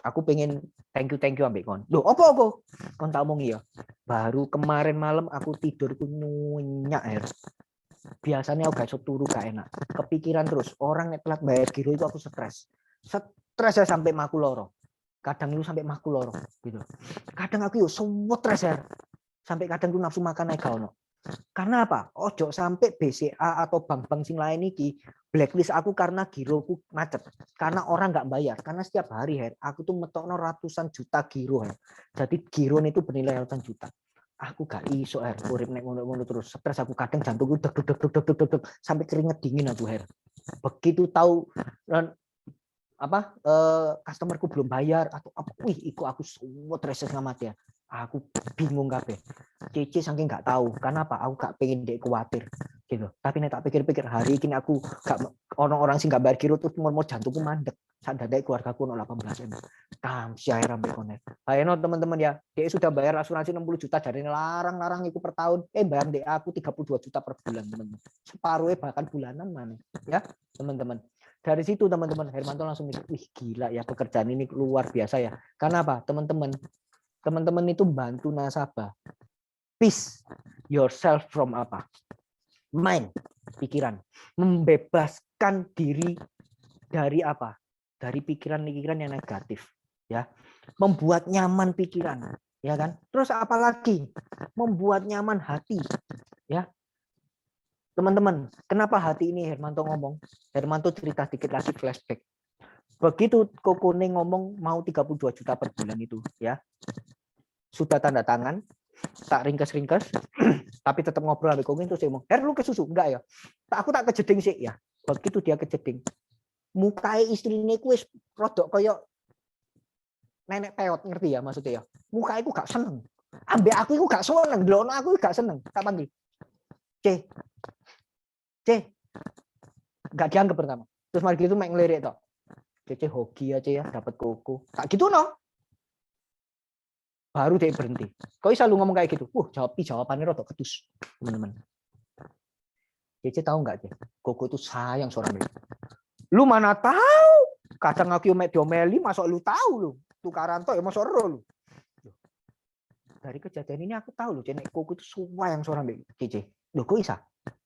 Aku pengen thank you ambek kon. Loh, apa kok? Kon tak omongi ya. Baru kemarin malam aku tidurku nyenyak, Her. Biasanya aku gak iso turu gak enak. Kepikiran terus, orang nek telat bayar giro itu aku stres. Stres ya sampai maku loro. Kadang lu sampai maku loro gitu. Kadang aku yo stres, Her. Sampai kadang lu nafsu makan ae gak ono. Karena apa? Ojo sampai BCA atau bank-bank sing lain iki blacklist aku karena giroku macet. Karena orang nggak bayar. Karena setiap hari Her, aku tuh metokno ratusan juta giro Her. Jadi giro itu bernilai ratusan juta. Aku gak iso Her, urip nek ngono-ngono terus. Stres aku kadang jantungku deg sampai keringet dingin aku Her. Begitu tahu customerku belum bayar atau apa, iku aku stres ngamat ya. Aku bingung kabeh. Cici saking nggak tahu. Karena apa? Aku gak pengen dia khawatir gitu. Tapi nek tak pikir-pikir hari ini aku gak orang-orang sing gak bayar giro tuh mau jantungku mandek. Sak dadake keluargaku ono 18 M. Syair ambek konet. Ayo teman-teman ya. Dia sudah bayar asuransi 60 juta dari larang iku per tahun. Bayar dia aku 32 juta per bulan, teman-teman. Separuhnya bahkan bulanan mana. Ya, teman-teman. Dari situ teman-teman Hermanto langsung mikir, wih gila ya pekerjaan ini luar biasa ya. Karena apa? Teman-teman itu bantu nasabah. Peace yourself from apa? Mind, pikiran. Membebaskan diri dari apa? Dari pikiran-pikiran yang negatif, ya. Membuat nyaman pikiran, ya kan? Terus apalagi? Membuat nyaman hati, ya. Teman-teman, kenapa hati ini Hermanto ngomong? Hermanto cerita dikit lagi flashback. Begitu Kokone ngomong mau 32 juta per bulan itu, ya. Sudah tanda tangan, tak ringkes, tapi tetap ngobrol sama Kokone terus dia ngomong, Her lu ke susu? Enggak ya? Aku tak kejeding sih ya. Begitu dia kejeding, mukai istrinya ku wis rodok koyo nenek peot, ngerti ya maksudnya ya. Mukaiku gak seneng. Ambek aku iku gak seneng, ndelokno aku gak seneng. Tak panggil. C. Gak dianggap pertama. Terus mari gitu mek ngelirik tok. Cece hoki aja ya dapat koko. Tak gitu no. Baru dia berhenti. Kok bisa lu ngomong kayak gitu? Jawabannya rodok ketus, teman-teman. Cece tahu nggak Cece? Koko itu sayang seorang itu. Lu mana tahu? Kadang aku mek diomeli, masuk lu tahu lu. Tukaran tok ya masuk ero lu. Dari kejadian ini aku tahu lu, Cece Koko itu sayang seorang Cece. Loh kok bisa?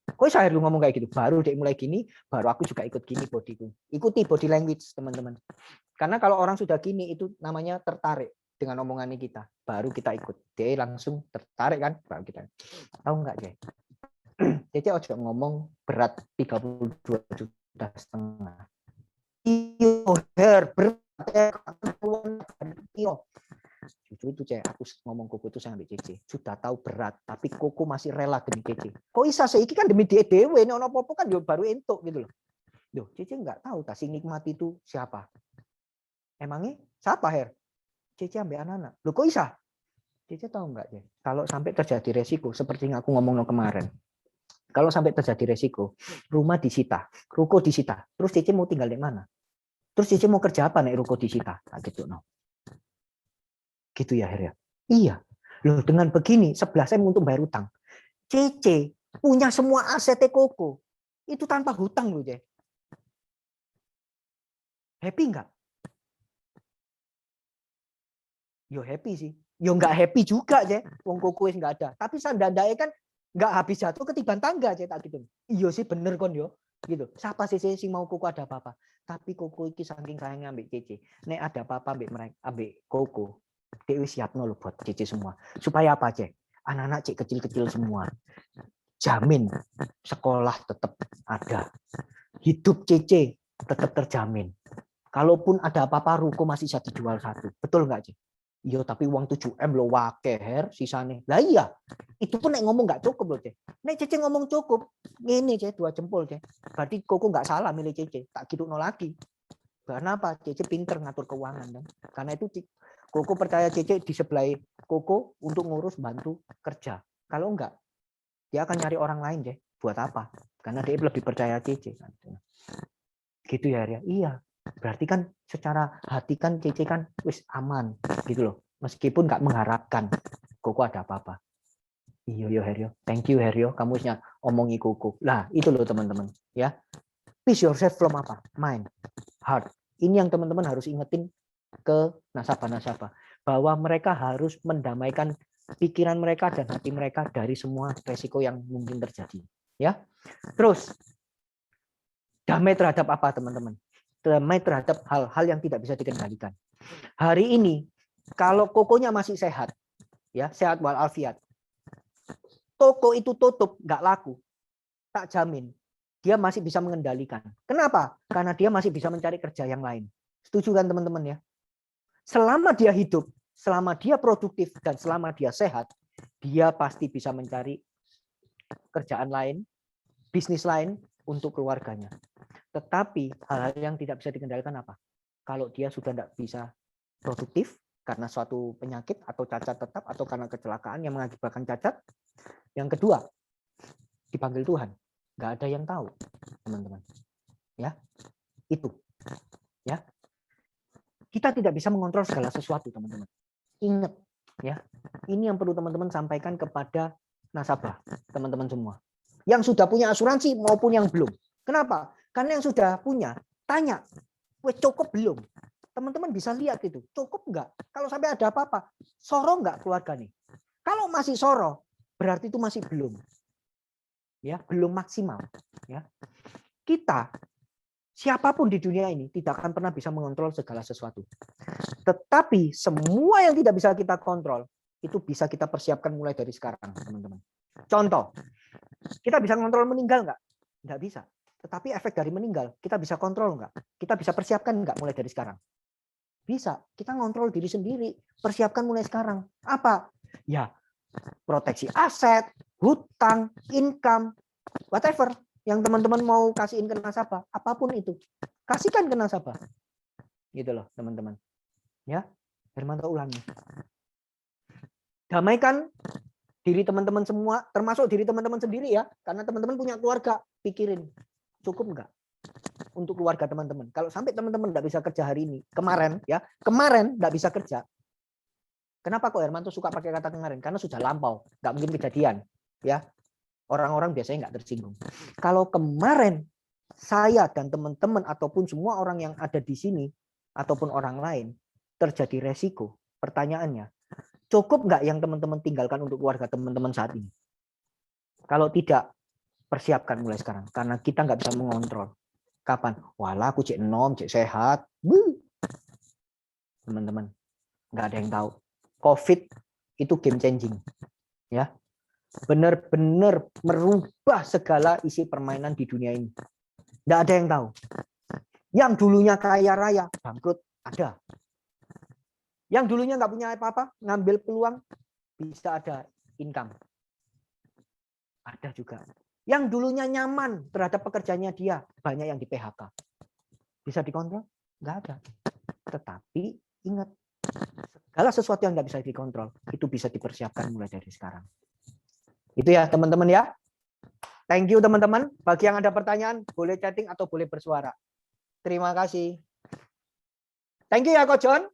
Kok bisa lu ngomong kayak gitu? Baru dia mulai gini, baru aku juga ikut gini bodiku. Ikuti body language, teman-teman. Karena kalau orang sudah gini itu namanya tertarik dengan omongannya kita. Baru kita ikut. Dia langsung tertarik kan? Baru kita. Tahu nggak, Cece? Cece ojo ngomong berat 32,5 juta. Iyo, Her, berat. Jujur itu Cece, aku ngomong Koko itu sama Cece. Sudah tahu berat, tapi Koko masih rela demi Cece. Kok bisa sih? Iki kan demi dewe, ini ono apa-apa kan baru entuk gitu loh. Loh, Cece nggak tahu tak sing nikmati itu siapa. Emangnya siapa Her? Cece ambil anak-anak. Loh kok bisa? Cece tahu nggak ya? Kalau sampai terjadi resiko seperti yang aku ngomong kemarin. Kalau sampai terjadi resiko, rumah disita, ruko disita, terus Cece mau tinggal di mana? Terus Cece mau kerja apa nek ruko disita? Nah, gitu no. Gitu ya, Her ya. Iya. Loh, dengan begini 11 M untuk bayar utang. Cece punya semua aset Koko. Itu tanpa hutang loh, Ce. Happy enggak? Yo happy sih. Yo nggak happy juga, Ce. Wong Koko wis nggak ada. Tapi sandandae kan nggak habis jatuh ketiban tangga, Ce, tak gitu. Iya sih bener kon yo. Gitu. Siapa sih sing mau Koko ada apa-apa? Tapi Koko iki saking sayangnya ambek Cece. Nek ada apa-apa ambek mereka, ambek Koko, dia wis siapno lho buat Cece semua. Supaya apa, Ce? Anak-anak Cek kecil-kecil semua. Jamin sekolah tetap ada. Hidup Cece tetap terjamin. Kalaupun ada apa-apa ruko masih bisa dijual satu. Betul nggak, Cek? Iya, tapi uang 7M lo wake Her sisane. Lah iya. Itu pun nek ngomong nggak cukup loh, Ce. Nek Cece ngomong cukup, ngene, Ce, 2 jempol, Ce. Berarti Koko nggak salah milih Cece. Tak gitu no lagi. Karena apa? Cece pinter ngatur keuangan kan. Karena itu Koko percaya Cece di sebelah Koko untuk ngurus bantu kerja. Kalau enggak, dia akan nyari orang lain, Ce. Buat apa? Karena dia lebih percaya Cece. Gitu ya, Ria. Iya. Berarti kan secara hati kan Cece kan wis aman gitu loh. Meskipun nggak mengharapkan Koko ada apa-apa. Iya yo Herio. Thank you Herio. Kamu isnya omongi Koko. Lah, itu loh teman-teman, ya. Peace yourself from apa? Mind, heart. Ini yang teman-teman harus ingetin ke nasabah-nasabah bahwa mereka harus mendamaikan pikiran mereka dan hati mereka dari semua resiko yang mungkin terjadi, ya. Terus damai terhadap apa, teman-teman? Damai terhadap hal-hal yang tidak bisa dikendalikan. Hari ini kalau Kokonya masih sehat, ya, sehat walafiat, toko itu tutup nggak laku, tak jamin dia masih bisa mengendalikan. Kenapa? Karena dia masih bisa mencari kerja yang lain. Setuju kan teman-teman ya? Selama dia hidup, selama dia produktif dan selama dia sehat, dia pasti bisa mencari kerjaan lain, bisnis lain untuk keluarganya. Tetapi hal-hal yang tidak bisa dikendalikan apa? Kalau dia sudah tidak bisa produktif karena suatu penyakit atau cacat tetap atau karena kecelakaan yang mengakibatkan cacat. Yang kedua, dipanggil Tuhan. Nggak ada yang tahu, teman-teman. Ya, itu. Ya, kita tidak bisa mengontrol segala sesuatu, teman-teman. Ingat, ya, ini yang perlu teman-teman sampaikan kepada nasabah, teman-teman semua. Yang sudah punya asuransi maupun yang belum. Kenapa? Karena yang sudah punya, tanya, weh cukup belum? Teman-teman bisa lihat itu, cukup nggak? Kalau sampai ada apa-apa, soro nggak keluarga nih? Kalau masih soro, berarti itu masih belum. Ya, belum maksimal. Ya. Kita, siapapun di dunia ini, tidak akan pernah bisa mengontrol segala sesuatu. Tetapi semua yang tidak bisa kita kontrol, itu bisa kita persiapkan mulai dari sekarang, teman-teman. Contoh, kita bisa mengontrol meninggal nggak? Nggak bisa. Tetapi efek dari meninggal, kita bisa kontrol nggak? Kita bisa persiapkan nggak mulai dari sekarang? Bisa. Kita ngontrol diri sendiri. Persiapkan mulai sekarang. Apa? Ya, proteksi aset, hutang, income, whatever. Yang teman-teman mau kasihin ke nasabah. Apapun itu. Kasihkan ke nasabah. Gitu loh, teman-teman. Ya, Hermanto ulangi. Damaikan diri teman-teman semua, termasuk diri teman-teman sendiri ya. Karena teman-teman punya keluarga. Pikirin. Cukup enggak untuk keluarga teman-teman? Kalau sampai teman-teman enggak bisa kerja hari ini, kemarin enggak bisa kerja. Kenapa kok Hermanto suka pakai kata kemarin? Karena sudah lampau, enggak mungkin kejadian, ya. Orang-orang biasanya enggak tersinggung. Kalau kemarin saya dan teman-teman ataupun semua orang yang ada di sini ataupun orang lain terjadi resiko, pertanyaannya, cukup enggak yang teman-teman tinggalkan untuk keluarga teman-teman saat ini? Kalau tidak, persiapkan mulai sekarang karena kita nggak bisa mengontrol kapan. Walah aku cek enom, cek sehat, teman-teman nggak ada yang tahu. COVID itu game changing, ya, benar-benar merubah segala isi permainan di dunia ini. Nggak ada yang tahu. Yang dulunya kaya raya bangkrut ada. Yang dulunya nggak punya apa-apa ngambil peluang bisa ada income. Ada juga. Yang dulunya nyaman terhadap pekerjaannya dia, banyak yang di PHK. Bisa dikontrol? Nggak ada. Tetapi ingat, segala sesuatu yang nggak bisa dikontrol, itu bisa dipersiapkan mulai dari sekarang. Itu ya teman-teman ya. Thank you teman-teman. Bagi yang ada pertanyaan, boleh chatting atau boleh bersuara. Terima kasih. Thank you ya Coach John.